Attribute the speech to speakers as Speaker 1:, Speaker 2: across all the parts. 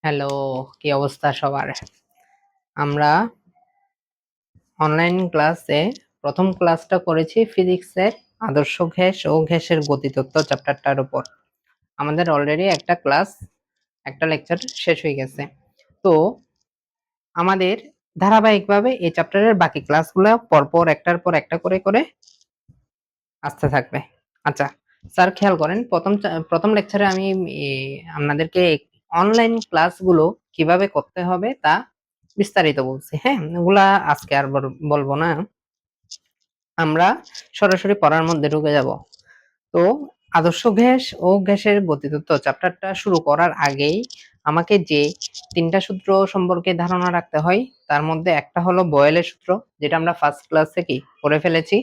Speaker 1: Hello, কি অবস্থা সবার? আমরা অনলাইন ক্লাসে প্রথম ক্লাসটা করেছি ফিজিক্সের আদর্শ গ্যাস ও গ্যাসের গতিতত্ত্ব চ্যাপ্টারটার উপর। আমাদের অলরেডি একটা লেকচার শেষ হয়ে গেছে। তো আমাদের ধারাবাহিকভাবে এই চ্যাপ্টারের বাকি ক্লাসগুলো পরপর একটার পর একটা করে আসতে থাকবে। আচ্ছা, স্যার খেয়াল করেন প্রথম লেকচারে আমি আপনাদেরকে অনলাইন ক্লাসগুলো কিভাবে করতে হবে তা বিস্তারিত বলছি। হ্যাঁ, ওগুলা আজকে আর বলবো না। আমরা সরাসরি পড়ার মধ্যে ঢুকে যাব। তো আদর্শ গ্যাস ও গ্যাসের গতিতত্ত্ব চ্যাপ্টারটা শুরু করার আগেই আমাকে যে তিনটা সূত্র সম্পর্কে ধারণা রাখতে হয় তার মধ্যে একটা হলো বয়েলের সূত্র, যেটা আমরা ফার্স্ট ক্লাস থেকেই পড়ে ফেলেছি।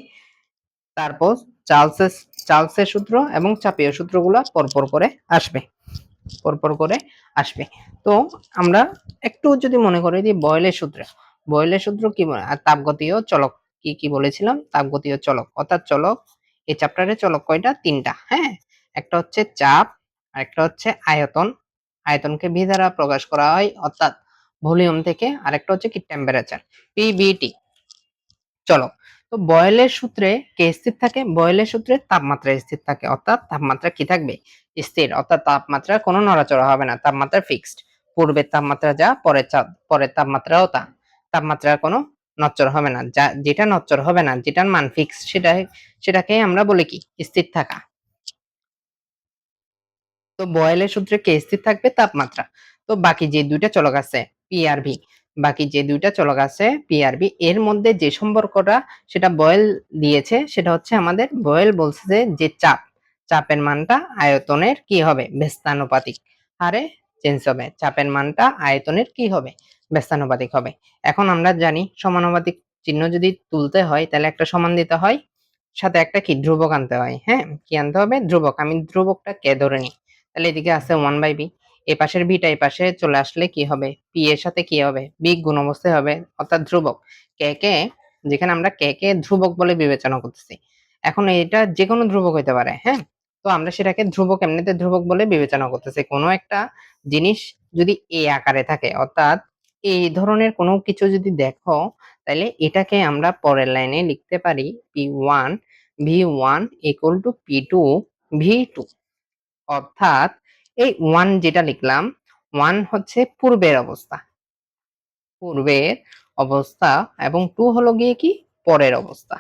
Speaker 1: তারপর চার্লসের চার্লসের সূত্র এবং চাপীয় সূত্রগুলো পরপর করে আসবে। তো আমরা একটু যদি মনে করি যে বয়েলের সূত্র কি আর তাপগতীয় চলক কি কি বলেছিলাম, তাপগতীয় চলক অর্থাৎ চলক এই চ্যাপ্টারে চলক কয়টা? তিনটা। হ্যাঁ, একটা হচ্ছে চাপ, আরেকটা হচ্ছে আয়তন, আয়তনকে ভি দ্বারা প্রকাশ করা হয় অর্থাৎ ভলিউম থেকে, আরেকটা হচ্ছে কি টেম্পারেচার, পিভিটি চলক। তো বয়েলের সূত্রে কে স্থির থাকে? বয়েলের সূত্রে তাপমাত্রা স্থির থাকে অর্থাৎ তাপমাত্রা কি থাকবে? স্থির, অর্থাৎ তাপমাত্রা কোনো নড়াচড়া হবে না, তাপমাত্রা ফিক্সড। পূর্বের তাপমাত্রা যা পরের তাপমাত্রাও তা, তাপমাত্রার কোনো নড়চড় হবে না। যেটা নড়চড় হবে না, যেটার মান ফিক্সড, সেটাকে আমরা বলি কি? স্থির থাকা। তো বয়েলের সূত্রে কে স্থির থাকবে? তাপমাত্রা। তো বাকি যে দুইটা চলক আছে পি আর ভি, এর মধ্যে যে সম্পর্কটা সেটা বয়েল দিয়েছে, সেটা হচ্ছে আমাদের বয়েল বলছে যে চাপের মানটা আয়তনের কি হবে? ব্যস্তানুপাতিক হারে চেঞ্জ হবে। চাপের মানটা আয়তনের কি হবে? ব্যস্তানুপাতিক হবে। এখন আমরা জানি সমানুপাতিক চিহ্ন যদি তুলতে হয় তাহলে একটা সমান দিতে হয়, সাথে একটা কি ধ্রুবক আনতে হয়। হ্যাঁ, কি আনতে হবে? ধ্রুবক। আমি ধ্রুবকটা কে ধরে নিই, তাহলে এদিকে আছে 1/b, এই পাশের ভিটা এই পাশে চলে আসলে কি হবে? পি এর সাথে কি হবে? বি গুণ অবস্থায় হবে অর্থাৎ ধ্রুবক। কে যেখানে আমরা কে ধ্রুবক বলে বিবেচনা করতেছি। এখন এটা যে কোনো ধ্রুবক হইতে পারে। হ্যাঁ, তো আমরা সেটাকে ধ্রুবক, এমনিতে ধ্রুবক বলে বিবেচনা করতেছি। কোনো একটা জিনিস যদি এই আকারে থাকে অর্থাৎ এই ধরনের কোনো কিছু যদি দেখো, তাহলে এটাকে আমরা পরের লাইনে লিখতে পারি P1 V1 equal to P2 V2, অর্থাৎ এই 1 যেটা লিখলাম, 1 হচ্ছে পূর্বের অবস্থা এবং 2 হলো গিয়ে কি? পরের অবস্থা।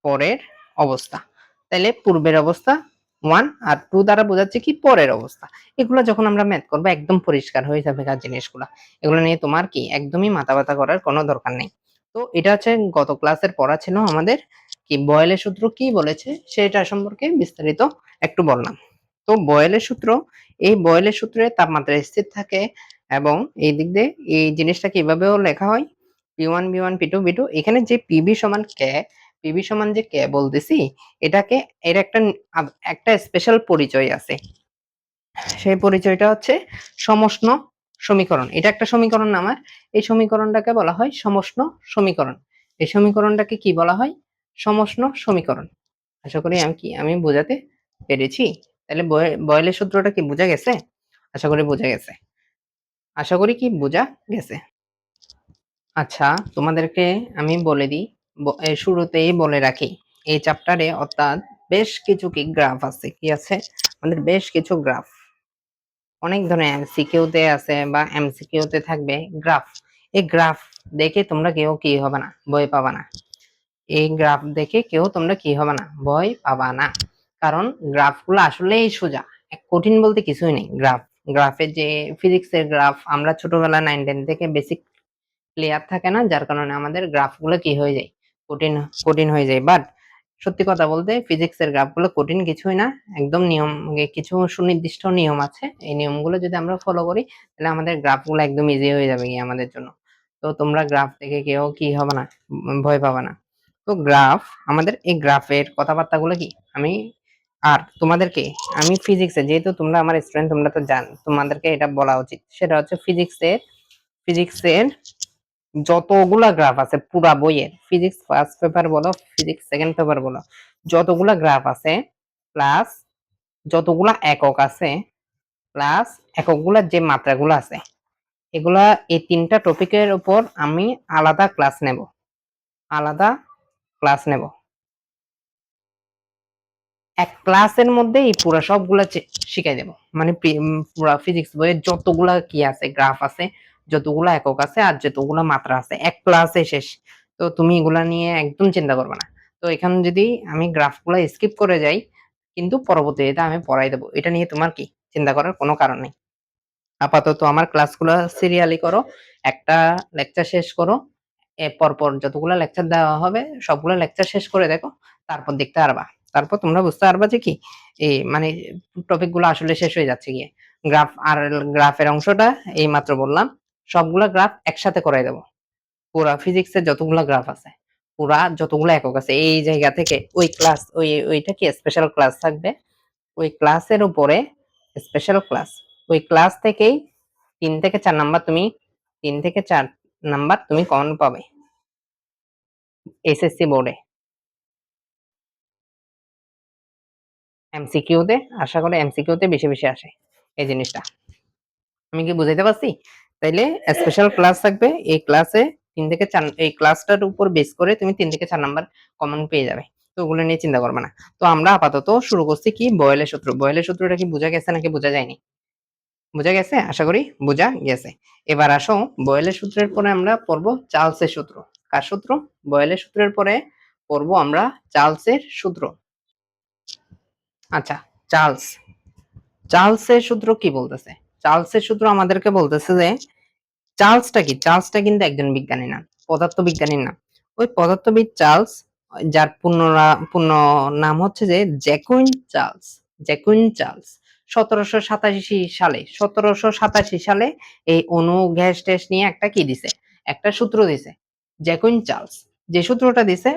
Speaker 1: পরের অবস্থা। তাইলে পূর্বের অবস্থা 1 আর 2 দ্বারা বোঝাচ্ছে কি? পরের অবস্থা। এগুলো যখন আমরা ম্যাথ করব একদম পরিষ্কার হয়ে যাবে জিনিসগুলা। এগুলো নিয়ে তোমার কি একদমই মাথা ব্যথা করার কোনো দরকার নেই। তো এটা হচ্ছে গত ক্লাসের পড়া ছিল আমাদের কি বয়েলের সূত্র কি বলেছে সেটা সম্পর্কে বিস্তারিত একটু বললাম। তো বয়েলের সূত্র, এই বয়েলের সূত্রে তাপমাত্রা স্থির থাকে এবং এই দিক দিয়ে এই জিনিসটা কিভাবেও লেখা হয় P1 V1 P2 V2। এখানে যে পিভি সমান কে, পিভি সমান যে কে বলতেছি, এটাকে এর একটা স্পেশাল পরিচয় আছে। সেই পরিচয়টা হচ্ছে সমষ্ণ সমীকরণ। এটা একটা সমীকরণ না আমার, এই সমীকরণটাকে বলা হয় সমষ্ণ সমীকরণ। এই সমীকরণটাকে কি বলা হয়? সমষ্ণ সমীকরণ। আশা করি আমি বোঝাতে পেরেছি। তাহলে বয়েলের সূত্রটা কি বোঝা গেছে? আশা করি বোঝা গেছে। আশা করি কি বোঝা গেছে। আচ্ছা, তোমাদেরকে আমি বলে দিই, শুরুতেই বলে রাখি, এই চ্যাপ্টারে অর্থাৎ বেশ কিছু কি গ্রাফ আছে। কি আছে? আমাদের বেশ কিছু গ্রাফ, অনেক ধরনের এমসিকিউ তে আছে বা এমসিকিউ তে থাকবে গ্রাফ। এই গ্রাফ দেখে তোমরা কেউ কি হবে না, ভয় পাবা না। এই গ্রাফ দেখে কেউ তোমরা কি হবে না, ভয় পাবা না। কারণ গ্রাফগুলো আসলেই সোজা, কঠিন বলতে কিছুই নেই। গ্রাফের যে ফিজিক্সের গ্রাফ আমরা ছোটবেলা 9-10 থেকে বেসিক ক্লিয়ার থাকে না, যার কারণে আমাদের গ্রাফগুলো কি হয়ে যায়, কঠিন কঠিন হয়ে যায়। বাট সত্যি কথা বলতে ফিজিক্সের গ্রাফগুলো কঠিন কিছুই না, একদম কিছু সুনির্দিষ্ট নিয়ম আছে। এই নিয়মগুলো যদি আমরা ফলো করি তাহলে আমাদের গ্রাফগুলো একদম ইজি হয়ে যাবে কি আমাদের জন্য। তো তোমরা গ্রাফ দেখে কেউ কি হবে না, ভয় পাবে না। তো গ্রাফ, আমাদের এই গ্রাফের কথাবার্তাগুলো কি আমি আর তোমাদেরকে, আমি ফিজিক্সে যেহেতু তোমরা আমার স্টুডেন্ট, তোমরা তো তোমাদেরকে এটা বলা উচিত। সেটা হচ্ছে ফিজিক্সের যতগুলা গ্রাফ আছে পুরা বইয়ের, ফিজিক্স ফার্স্ট পেপার বলো, ফিজিক্স সেকেন্ড পেপার বলো, যতগুলা গ্রাফ আছে প্লাস যতগুলা একক আছে, প্লাস এককগুলার যে মাত্রাগুলো আছে এগুলা, এই ৩টা টপিকের উপর আমি আলাদা ক্লাস নেব, আলাদা ক্লাস নেব। এক ক্লাসের মধ্যে এই পুরা সবগুলা শিখাই দেব। মানে পুরা ফিজিক্স বইয়ের যতগুলা কি আছে, গ্রাফ আছে, যতগুলা একক আছে আর যতগুলা মাত্রা আছে এক ক্লাসে শেষ। তো তুমি এগুলা নিয়ে একদম চিন্তা করবে না। তো এখানে যদি আমি গ্রাফগুলা স্কিপ করে যাই, কিন্তু পরবর্তীতে আমি পড়াই দেব। এটা নিয়ে তোমার কি চিন্তা করার কোনো কারণ নেই। আপাতত আমার ক্লাসগুলো সিরিয়ালি করো, একটা লেকচার শেষ করো, পরপর যতগুলো লেকচার দেওয়া হবে সবগুলো লেকচার শেষ করে দেখো, তারপর দেখতে পারবা। তারপর তোমরা বুঝতে পারবা যে কি এই মানে টপিক গুলো আসলে শেষ হয়ে যাচ্ছে গিয়ে। গ্রাফ আর গ্রাফের অংশটা এই মাত্র বললাম, সবগুলা গ্রাফ একসাথে করাই দেবো। পুরা ফিজিক্সের যতগুলো গ্রাফ আছে, পুরা যতগুলো একক আছে, এই জায়গা থেকে ওই ক্লাস ওইটা কি স্পেশাল ক্লাস থাকবে, ওই ক্লাসের উপরে স্পেশাল ক্লাস, ওই ক্লাস থেকেই ৩ থেকে ৪ নাম্বার তুমি ৩ থেকে ৪ নাম্বার তুমি কমন পাবে এসএসসি বোর্ডে। এমসিকিউ তে আশা করি এমসিকিউ তে বেশি বেশি আসে এই জিনিসটা। আমি কি বুঝাইতে পারছি? তাইলে স্পেশাল ক্লাস থাকবে, এই ক্লাসে ৩ থেকে ৪, এই ক্লাসটার উপর বেস করে তুমি ৩ থেকে ৪ নাম্বার কমন পেয়ে যাবে। তো ওগুলো নিয়ে চিন্তা করবে না। তো আমরা আপাতত শুরু করছি কি বয়েলের সূত্র। বয়েলের সূত্রটা কি বোঝা গেছে নাকি বোঝা যায়নি? বোঝা গেছে? আশা করি বোঝা গেছে। এবার আসো বয়েলের সূত্রের পরে আমরা পড়বো চার্লসের সূত্র। কার সূত্র? বয়েলের সূত্রের পরে পড়বো আমরা চার্লসের সূত্র। আচ্ছা, চার্লস চার্লসের সূত্র কি বলতেছে? চার্লসের সূত্র আমাদেরকে বলতেছে যে চার্লসটা কি? চার্লসটা কিন্তু একজন বিজ্ঞানী না, পদার্থবিজ্ঞানী না। ওই পদার্থবিদ চার্লস, যার পূর্ণ নাম হচ্ছে যে জ্যাকুইন চার্লস। জ্যাকুইন চার্লস 1787 সালে এই অণু গ্যাস ট্যাস নিয়ে একটা কি দিছে? একটা সূত্র দিছে। জ্যাকুইন চার্লস যে সূত্রটা দিছে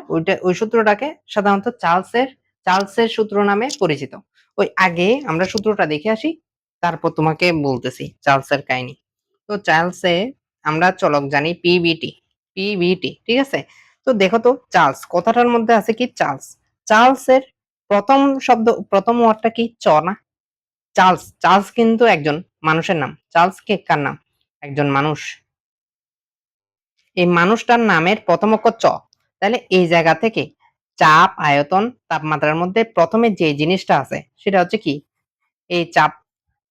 Speaker 1: ওই সূত্রটাকে সাধারণত চার্লসের সূত্র নামে পরিচিত। ওই আগে আমরা সূত্রটা দেখে আসি, তারপর তোমাকে বলতেছি চার্লসের কাহিনী। তো চার্লসে আমরা চলক জানি পিবিটি। পিবিটি ঠিক আছে। তো দেখো তো চার্লস কথাটার মধ্যে আছে কি চার্লস। চার্লসের প্রথম শব্দ, প্রথম ওয়ার্ডটা কি? চ না? চার্লস, চার্লস কিন্তু একজন মানুষের নাম। চার্লস কে কার নাম? একজন মানুষ। এই মানুষটার নামের প্রথম অক্ষর চ। তাহলে এই জায়গা থেকে চাপ, আয়তন, তাপমাত্রার মধ্যে প্রথমে যে জিনিসটা আছে সেটা হচ্ছে কি? এই চাপ।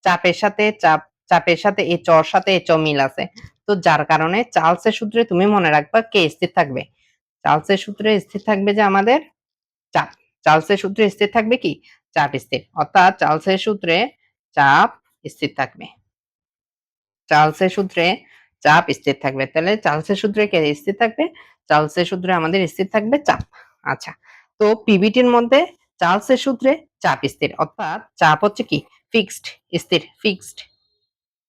Speaker 1: চাপের সাথে চাপের সাথে এই চর সাথে এই চ মিল আছে। তো যার কারণে চার্লসের সূত্রে তুমি মনে রাখবা কে স্থির থাকবে? চার্লসের সূত্রে স্থির থাকবে যে আমাদের চাপ। চার্লসের সূত্রে স্থির থাকবে কি? চাপ স্থির। অর্থাৎ চার্লসের সূত্রে চাপ স্থির থাকবে। চার্লসের সূত্রে চাপ স্থির থাকবে। তাহলে চার্লসের সূত্রে কে স্থির থাকবে? চার্লসের সূত্রে আমাদের স্থির থাকবে চাপ। আচ্ছা, তো পিভিটির মধ্যে চার্লসের সূত্রে চাপ স্থির, অর্থাৎ চাপ হচ্ছে কি? ফিক্সড। স্থির, ফিক্সড,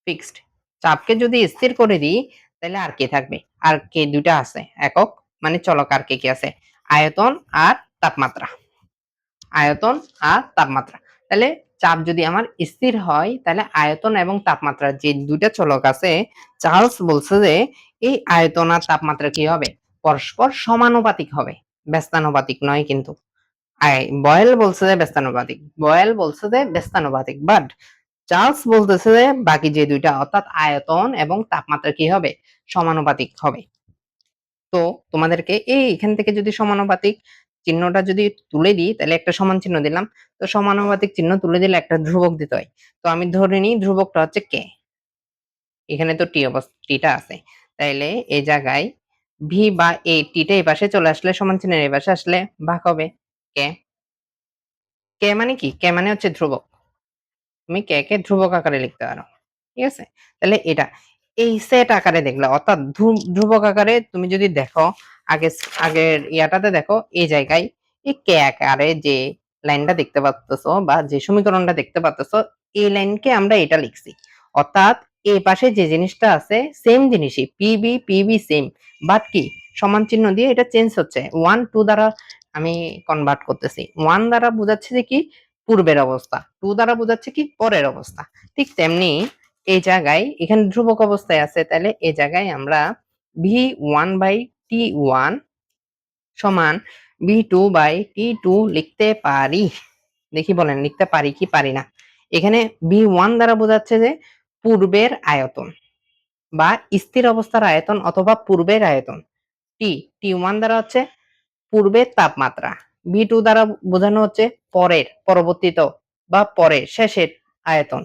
Speaker 1: ফিক্সড। চাপকে যদি স্থির করে দিই তাহলে আর কি থাকবে? আর কে দুইটা আছে একক, মানে চলক। আর কে কি আছে? আয়তন আর তাপমাত্রা। আয়তন আর তাপমাত্রা। তাহলে চাপ যদি আমার স্থির হয় তাহলে আয়তন এবং তাপমাত্রা যে দুইটা চলক আছে, চার্লস বলছে যে এই আয়তন আর তাপমাত্রা কি হবে? পরস্পর সমানুপাতিক হবে, ব্যস্তানুপাতিক নয় কিন্তু। বয়েল বলছে যে ব্যস্তানুপাতিক, বয়েল বলছে যে ব্যস্তানুপাতিক, বাট চার্লস বলতেছে যে বাকি যে দুইটা অর্থাৎ আয়তন এবং তাপমাত্রা কি হবে? সমানুপাতিক হবে। তো তোমাদেরকে এখান থেকে যদি সমানুপাতিক চিহ্নটা যদি তুলে দিই তাহলে একটা সমান চিহ্ন দিলাম। তো সমানুপাতিক চিহ্ন তুলে দিলে একটা ধ্রুবক দিতে হয়। তো আমি ধরে নিই ধ্রুবকটা হচ্ছে কে। এখানে তো টিটা আছে। তাইলে এই জায়গায় ভি বা এই টিটা এই পাশে চলে আসলে সমান চিহ্নের এই পাশে আসলে ভাগ হবে কে। কে মানে কি? কে মানে হচ্ছে ধ্রুবক। তুমি কে কে ধ্রুবক আকারে লিখতে পারো। ঠিক আছে? তাহলে এটা এই সেট আকারে দেখলা, অর্থাৎ ধ্রুবক আকারে তুমি যদি দেখো আগে আগের ইয়াটাতে দেখো এই জায়গায় এই কে আকারে যে লাইনটা দেখতে পাচ্তেছো বা যে সমীকরণটা দেখতে পাচ্তেছো, এই লাইনকে আমরা এটা লিখছি। অর্থাৎ এই পাশে যে জিনিসটা আছে সেম জিনিসই, পিবি সেম, বাট কি সমান চিহ্ন দিয়ে এটা চেঞ্জ হচ্ছে। 1 2 দ্বারা আমি কনভার্ট করতেছি। 1 দ্বারা বোঝাচ্ছে যে কি পূর্বের অবস্থা, 2 দ্বারা বোঝাচ্ছে কি পরের অবস্থা। ঠিক তেমনি এই জায়গায় এখানে ধ্রুবক অবস্থায় আছে, তাহলে এই জায়গায় আমরা v1/t1 সমান v2/t2 লিখতে পারি। দেখি বলেন লিখতে পারি কি পারি না? এখানে V1 দ্বারা বোঝাচ্ছে যে পূর্বের আয়তন বা স্থির অবস্থার আয়তন অথবা পূর্বের আয়তন। T1 দ্বারা হচ্ছে পূর্বের তাপমাত্রা। V2 দ্বারা বোঝানো হচ্ছে পরের, পরবর্তীত বা পরের, শেষের আয়তন।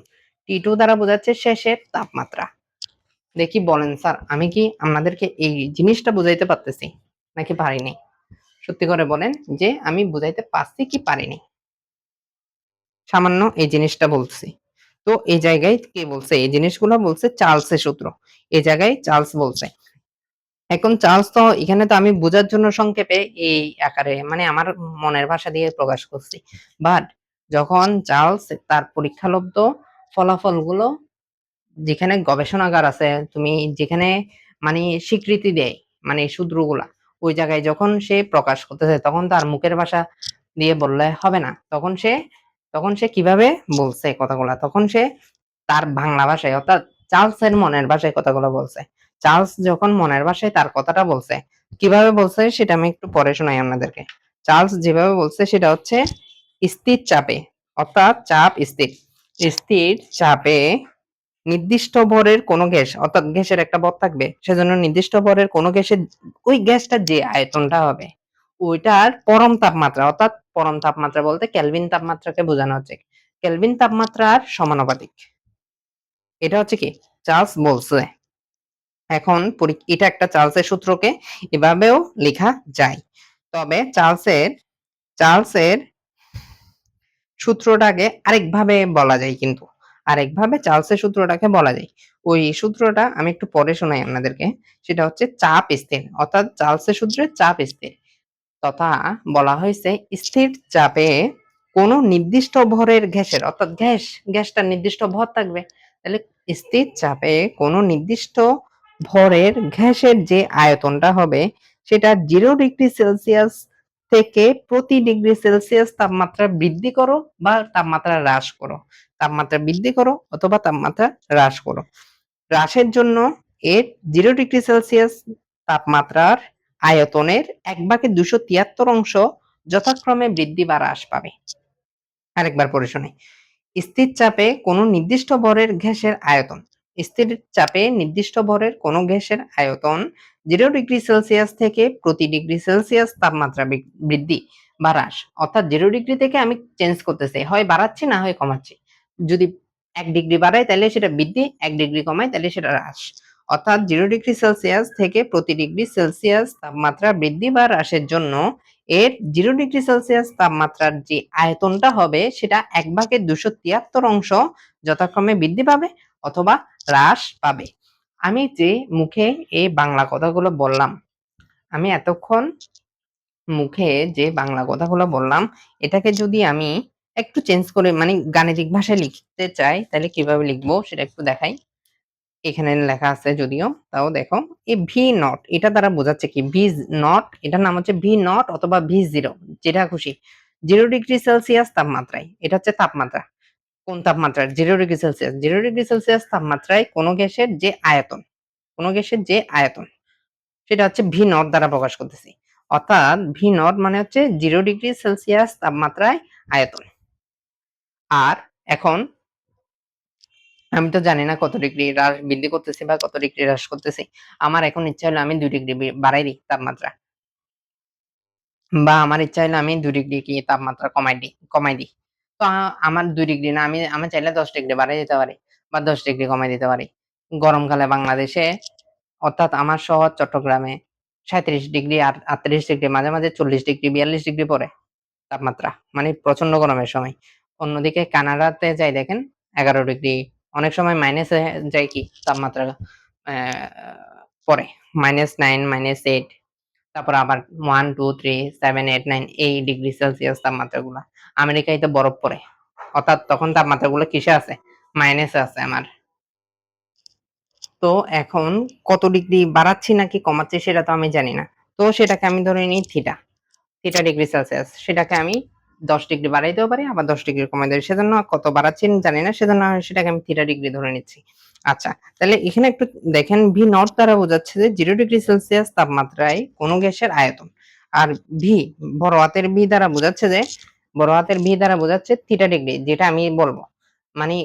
Speaker 1: T2 দ্বারা বোঝাচ্ছে শেষের তাপমাত্রা। দেখি বলেন স্যার, আমি কি আপনাদেরকে এই জিনিসটা বুঝাইতে পারতেছি নাকি পারিনি? সত্যি করে বলেন যে আমি বুঝাইতে পারছি কি পারিনি? সামান্য এই জিনিসটা বলছি। তো এই জায়গায় কে বলছে? এই জিনিসগুলো বলছে চার্লসের সূত্র। এই জায়গায় চার্লস বলছে। এখন চার্লস তো এখানে তো আমি বোঝার জন্য সংক্ষেপে এই আকারে মানে আমার মনের ভাষা দিয়ে প্রকাশ করছি। বাট যখন চার্লস তার পরীক্ষালব্ধ ফলাফলগুলো যেখানে গবেষণাগার আছে, তুমি যেখানে মানে স্বীকৃতি দেয় মানে সূত্রগুলা, ওই জায়গায় যখন সে প্রকাশ করতেছে তখন তার মুখের ভাষা দিয়ে বললে হবে না। তখন সে কিভাবে বলছে কথাগুলা? তখন সে তার বাংলা ভাষায় অর্থাৎ চার্লসের মনের ভাষায় কথাগুলো বলছে। চার্লস যখন মনের ভাষায় তার কথাটা বলছে, কিভাবে বলছে সেটা আমি একটু পরে শোনাই আপনাদেরকে। চার্লস যেভাবে বলছে সেটা হচ্ছে স্থির চাপে, অর্থাৎ চাপ স্থির। স্থির চাপে নির্দিষ্ট ভরের কোন গ্যাস, অর্থাৎ গ্যাসের একটা ভর থাকবে, সেজন্য নির্দিষ্ট ভরের কোন গ্যাসের ওই গ্যাসটার যে আয়তনটা হবে ওইটার পরম তাপমাত্রা, অর্থাৎ পরম তাপমাত্রা বলতে কেলভিন তাপমাত্রাকে বোঝানো হচ্ছে। কেলভিন তাপমাত্রার সমানুপাতিক। এটা হচ্ছে কি চার্লস বলছে। এখন এটা একটা চার্লসের সূত্রকে এভাবেও লেখা যায়। তবে চার্লসের সূত্রটাকে আরেকভাবে বলা যায় কিন্তু। আরেকভাবে চার্লসের সূত্রটাকে বলা যায়। ওই সূত্রটা আমি একটু পরে শোনাই আপনাদেরকে। সেটা হচ্ছে চাপ স্থির। অর্থাৎ চার্লসের সূত্রে চাপ স্থির। তথা বলা হয়েছে স্থির চাপে কোনো নির্দিষ্ট ভরের গ্যাসের, অর্থাৎ গ্যাসটার নির্দিষ্ট ভর থাকবে। তাহলে স্থির চাপে কোনো নির্দিষ্ট ভরের গ্যাসের যে আয়তনটা হবে সেটা 0 ডিগ্রি সেলসিয়াস থেকে প্রতি ডিগ্রি সেলসিয়াস তাপমাত্রা বৃদ্ধি করো বা তাপমাত্রা হ্রাস করো। তাপমাত্রা বৃদ্ধি করো অথবা তাপমাত্রা হ্রাস করো। হ্রাসের জন্য এর 0 ডিগ্রি সেলসিয়াস তাপমাত্রার আয়তনের 1/273 অংশ যথাক্রমে বৃদ্ধি বা হ্রাস পাবে। আরেকবার পড়ে শোনাই। স্থির চাপে কোনো নির্দিষ্ট ভরের গ্যাসের আয়তন। স্থির চাপে নির্দিষ্ট ভরের কোনো গ্যাসের আয়তন 0 ডিগ্রি সেলসিয়াস থেকে প্রতি ডিগ্রি সেলসিয়াস তাপমাত্রা বৃদ্ধি বা হ্রাস। অর্থাৎ 0 ডিগ্রি থেকে আমি চেঞ্জ করতেছি। হয় বাড়াচ্ছি না হয় কমাচ্ছি। যদি 1 ডিগ্রি বাড়াই তাহলে সেটা বৃদ্ধি, 1 ডিগ্রি কমাই তাহলে সেটা হ্রাস। অর্থাৎ 0 ডিগ্রি সেলসিয়াস থেকে প্রতি ডিগ্রি সেলসিয়াস তাপমাত্রা বৃদ্ধি বা হ্রাসের জন্য এর 0 ডিগ্রি সেলসিয়াস তাপমাত্রার যে আয়তনটা হবে সেটা 1/273 অংশ যথাক্রমে বৃদ্ধি পাবে অথবা হ্রাস পাবে। আমি যে মুখে এই বাংলা কথাগুলো বললাম, আমি এতক্ষণ মুখে যে বাংলা কথাগুলো বললাম, এটাকে যদি আমি একটু চেঞ্জ করে মানে গাণিতিক ভাষায় লিখতে চাই তাহলে কিভাবে লিখবো সেটা একটু দেখাই। এখানে লেখা আছে যদিও, তাও দেখো। এই ভি নট এটা দ্বারা বোঝাচ্ছে কি? ভি নট এটার নাম হচ্ছে ভি নট অথবা ভি জিরো, যেটা খুশি। 0 ডিগ্রি সেলসিয়াস তাপমাত্রায়, এটা হচ্ছে তাপমাত্রা। কোন তাপমাত্রা? 0 ডিগ্রি সেলসিয়াস। 0 ডিগ্রি সেলসিয়াস তাপমাত্রায় কোনো গ্যাসের যে আয়তন, কোনো গ্যাসের যে আয়তন সেটা হচ্ছে ভি নট দ্বারা প্রকাশ করতেছি। অর্থাৎ ভি নট মানে হচ্ছে 0 ডিগ্রি সেলসিয়াস তাপমাত্রায় আয়তন। আর এখন আমি তো জানি না কত ডিগ্রি বৃদ্ধি করতেছি বা কত ডিগ্রি হ্রাস করতেছি। আমার এখন ইচ্ছা হলো আমি ২ ডিগ্রি বাড়াই দিই তাপমাত্রা। বা আমার ইচ্ছা হলো আমি ২ ডিগ্রি কি তাপমাত্রা কমাই দিই। তো আমার ২ ডিগ্রি না, আমি চাইলে ১০ ডিগ্রি বাড়াই দিতে পারি বা ১০ ডিগ্রি কমাই দিতে পারি। গরমকালে বাংলাদেশে অর্থাৎ আমার শহর চট্টগ্রামে ৩৭ ডিগ্রি আর ৩৮ ডিগ্রি, মাঝে, মাঝে ৪০ ডিগ্রি ৪২ ডিগ্রি পড়ে তাপমাত্রা। মানে প্রচন্ড গরমের সময়। অন্যদিকে কানাডাতে যাই দেখেন ১১ ডিগ্রি, অনেক সময় মাইনাসে যায় কি তাপমাত্রা অ্যা পড়ে। -9, -8, তারপর আবার 1, 2, 3, 7, 8, 9 এই ডিগ্রি সেলসিয়াস তাপমাত্রাগুলা। আমেরিকায় তো বরফ পড়ে। অর্থাৎ তখন তাপমাত্রাগুলো কিসে আছে? মাইনাসে আছে আমার। তো এখন কত ডিগ্রি বাড়াচ্ছি নাকি কমাচ্ছি সেটা তো আমি জানি না। তো সেটাকে আমি ধরে নিই থিটা ডিগ্রি সেলসিয়াস। সেটাকে আমি ১০ ডিগ্রি বাড়াইতেও পারি আবার ১০ ডিগ্রি কমাই দেই। সেজন্য কত বাড়াচ্ছি জানি না। সেজন্য সেটাকে আমি থিটা ডিগ্রি ধরে নিচ্ছি। আচ্ছা, তাহলে এখানে একটু দেখেন ভি নট দ্বারা বোঝাচ্ছে যে 0 ডিগ্রি সেলসিয়াস তাপমাত্রায় কোন গ্যাসের আয়তন। আর ভি বড় হাতের ভি দ্বারা বোঝাচ্ছে থিটা ডিগ্রি, যেটা আমি বলব। মানে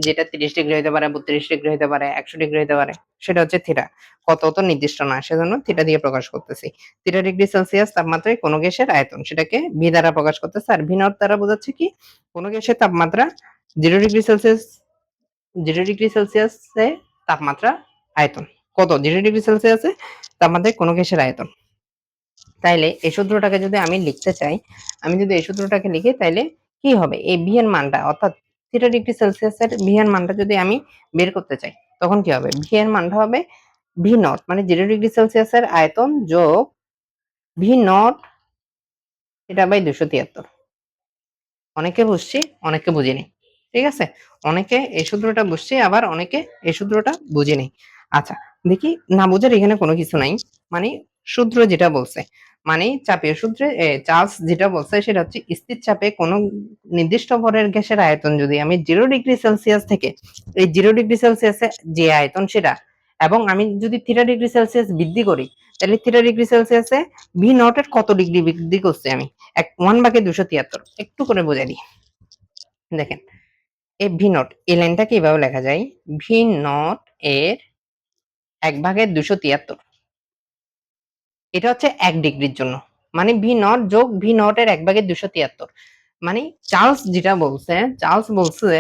Speaker 1: যেটা 30 ডিগ্রি হইতে পারে, 32 ডিগ্রি হইতে পারে, 100 ডিগ্রি হইতে পারে, সেটা হচ্ছে থিটা। কত তো নির্দিষ্ট না, সেজন্য থিটা দিয়ে প্রকাশ করতেছি। থিটা ডিগ্রি সেলসিয়াস তাপমাত্রায় কোন গ্যাসের আয়তন, সেটাকে ভি দ্বারা প্রকাশ করতেছে। আর ভি নট দ্বারা বোঝাচ্ছে কি, কোন গ্যাসের তাপমাত্রা 0 ডিগ্রি সেলসিয়াস 0 ডিগ্রি সেলসিয়াসে তাপমাত্রা আয়তন কত, 0 ডিগ্রি সেলসিয়াসে তাপমাত্রায় কোন গ্যাসের আয়তন। তাইলে এই সূত্রটাকে যদি আমি লিখতে চাই, আমি যদি এই সূত্রটাকে লিখি, তাইলে কি হবে, এই ভি এর মানটা অর্থাৎ 0 ডিগ্রি সেলসিয়াসের ভি এর মানটা যদি আমি বের করতে চাই, তখন কি হবে, ভি এর মানটা হবে ভি নট মানে 0 ডিগ্রি সেলসিয়াসের আয়তন যোগ ভি নট এটা বাই 273। অনেকে বুঝছি, অনেকে বুঝিনি। ঠিক আছে? অনেকে এই সূত্রটা বুঝছি, আবার অনেকে এই সূত্রটা বুঝিনি। আচ্ছা, দেখি না বোঝার এখানে কোনো কিছু নাই। মানে সূত্র যেটা বলছে, মানে চাপীয় সূত্রে চার্লস যেটা বলছে সেটা হচ্ছে স্থির চাপে কোনো নির্দিষ্ট ভরের গ্যাসের আয়তন যদি আমি 0 ডিগ্রি সেলসিয়াস থেকে এই 0 ডিগ্রি সেলসিয়াসে যে আয়তন সেটা, এবং আমি যদি 3 ডিগ্রি সেলসিয়াস বৃদ্ধি করি, তাহলে 3 ডিগ্রি সেলসিয়াসে ভি নট এর কত ডিগ্রি বৃদ্ধি করছি আমি, 1/273। একটু করে বোঝাই দিই। দেখেন, এই ভি নট এই লাইনটাকে এভাবে লেখা যায়, ভি নট এর 1/273। এটা হচ্ছে 1 ডিগ্রির জন্য, মানে ভি নট যোগ ভি নট এর 1/273। মানে চার্লস বলছে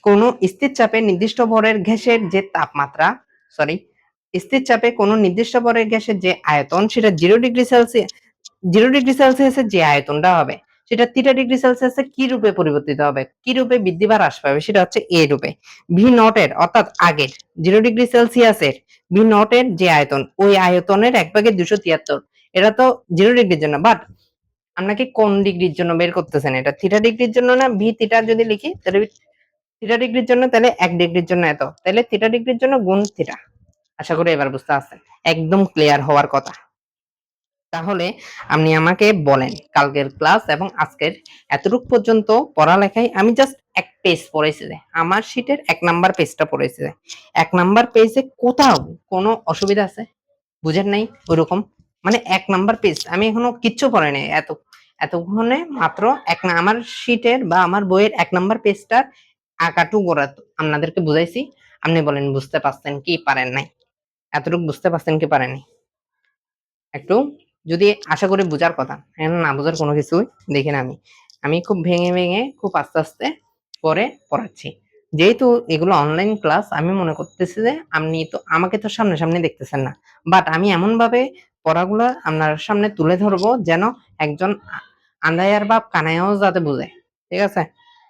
Speaker 1: কোন স্থির চাপে নির্দিষ্ট ভরের গ্যাসের যে তাপমাত্রা, সরি, স্থির চাপে কোন নির্দিষ্ট ভরের গ্যাসের যে আয়তন সেটা 0 ডিগ্রি সেলসিয়াসের যে আয়তনটা হবে, সেটা 3 ডিগ্রি সেলসিয়াসে কি রূপে পরিবর্তিত হবে, কি রূপে বৃদ্ধি বা হ্রাস পাবে, সেটা হচ্ছে এ রূপে। ভি নট এর অর্থাৎ আগের 0 ডিগ্রি সেলসিয়াসের ভি নট এর যে আয়তন, ওই আয়তনের 1/273। এটা তো 0 ডিগ্রির জন্য, বাট আপনাকে কোন ডিগ্রির জন্য বের করতেছেন, এটা থিটা ডিগ্রির জন্য না ভি থিটা যদি লিখি, তাহলে থিটা ডিগ্রির জন্য, তাহলে 1 ডিগ্রির জন্য এত, তাহলে থিটা ডিগ্রির জন্য গুণ থিটা। আশা করি এবার বুঝতে পারছেন, একদম ক্লিয়ার হওয়ার কথা। তাহলে আপনি আমাকে বলেন, কালকের ক্লাস এবং আজকের এতটুক পর্যন্ত পড়ালেখায় আমি জাস্ট এক পেজ পড়েছি, আমার শীটের 1 নাম্বার পেজটা পড়েছি, 1 নাম্বার পেজে কোথাও কোনো অসুবিধা আছে, বুঝেন নাই ওইরকম, মানে 1 নাম্বার পেজ আমি এখনো কিচ্ছু পড়ে নাই, এতক্ষণে মাত্র আমার শীটের বা আমার বইয়ের 1 নাম্বার পেজটার আঁকাটু গোড়া আপনাদেরকে বুঝাইছি। আপনি বলেন বুঝতে পারছেন কি পারেন নাই, এতটুকু বুঝতে পারছেন কি পারেননি, একটু যদি, আশা করি বুঝার কথা, না বুঝার কোনো কিছুই দেখি না। আমি খুব ভেঙে ভেঙে খুব আস্তে আস্তে করে পড়াচ্ছি। যেহেতু এগুলো অনলাইন ক্লাস, আমি মনে করতেছি যে আপনি তো আমাকে তো সামনাসামনি দেখতেছেন না, বাট আমি এমন ভাবে পড়াগুলো আপনার সামনে তুলে ধরবো যেন একজন আন্ধায়ার বাপ কানাইয়াও যাতে বুঝে। ঠিক আছে?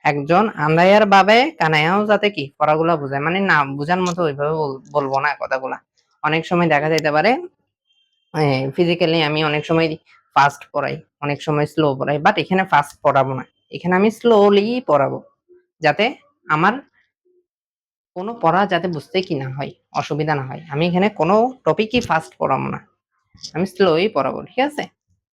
Speaker 1: একজন আন্ধায়ার বাবে কানাইয়াও যাতে কি পড়াগুলো বুঝে, মানে না বুঝার মতো ওইভাবে বলবো না কথাগুলা। অনেক সময় দেখা যাইতে পারে ফিজিক্যালি আমি অনেক সময় ফাস্ট পড়াই, অনেক সময় স্লো পড়াই, বাট এখানে ফাস্ট পড়াবো না, এখানে আমি স্লোলি পড়াবো, যাতে আমার কোনো পড়া যাতে বুঝতে কি না হয়, অসুবিধা না হয়। আমি এখানে কোনো টপিকই ফাস্ট পড়াবো না, আমি স্লোই পড়াবো। ঠিক আছে?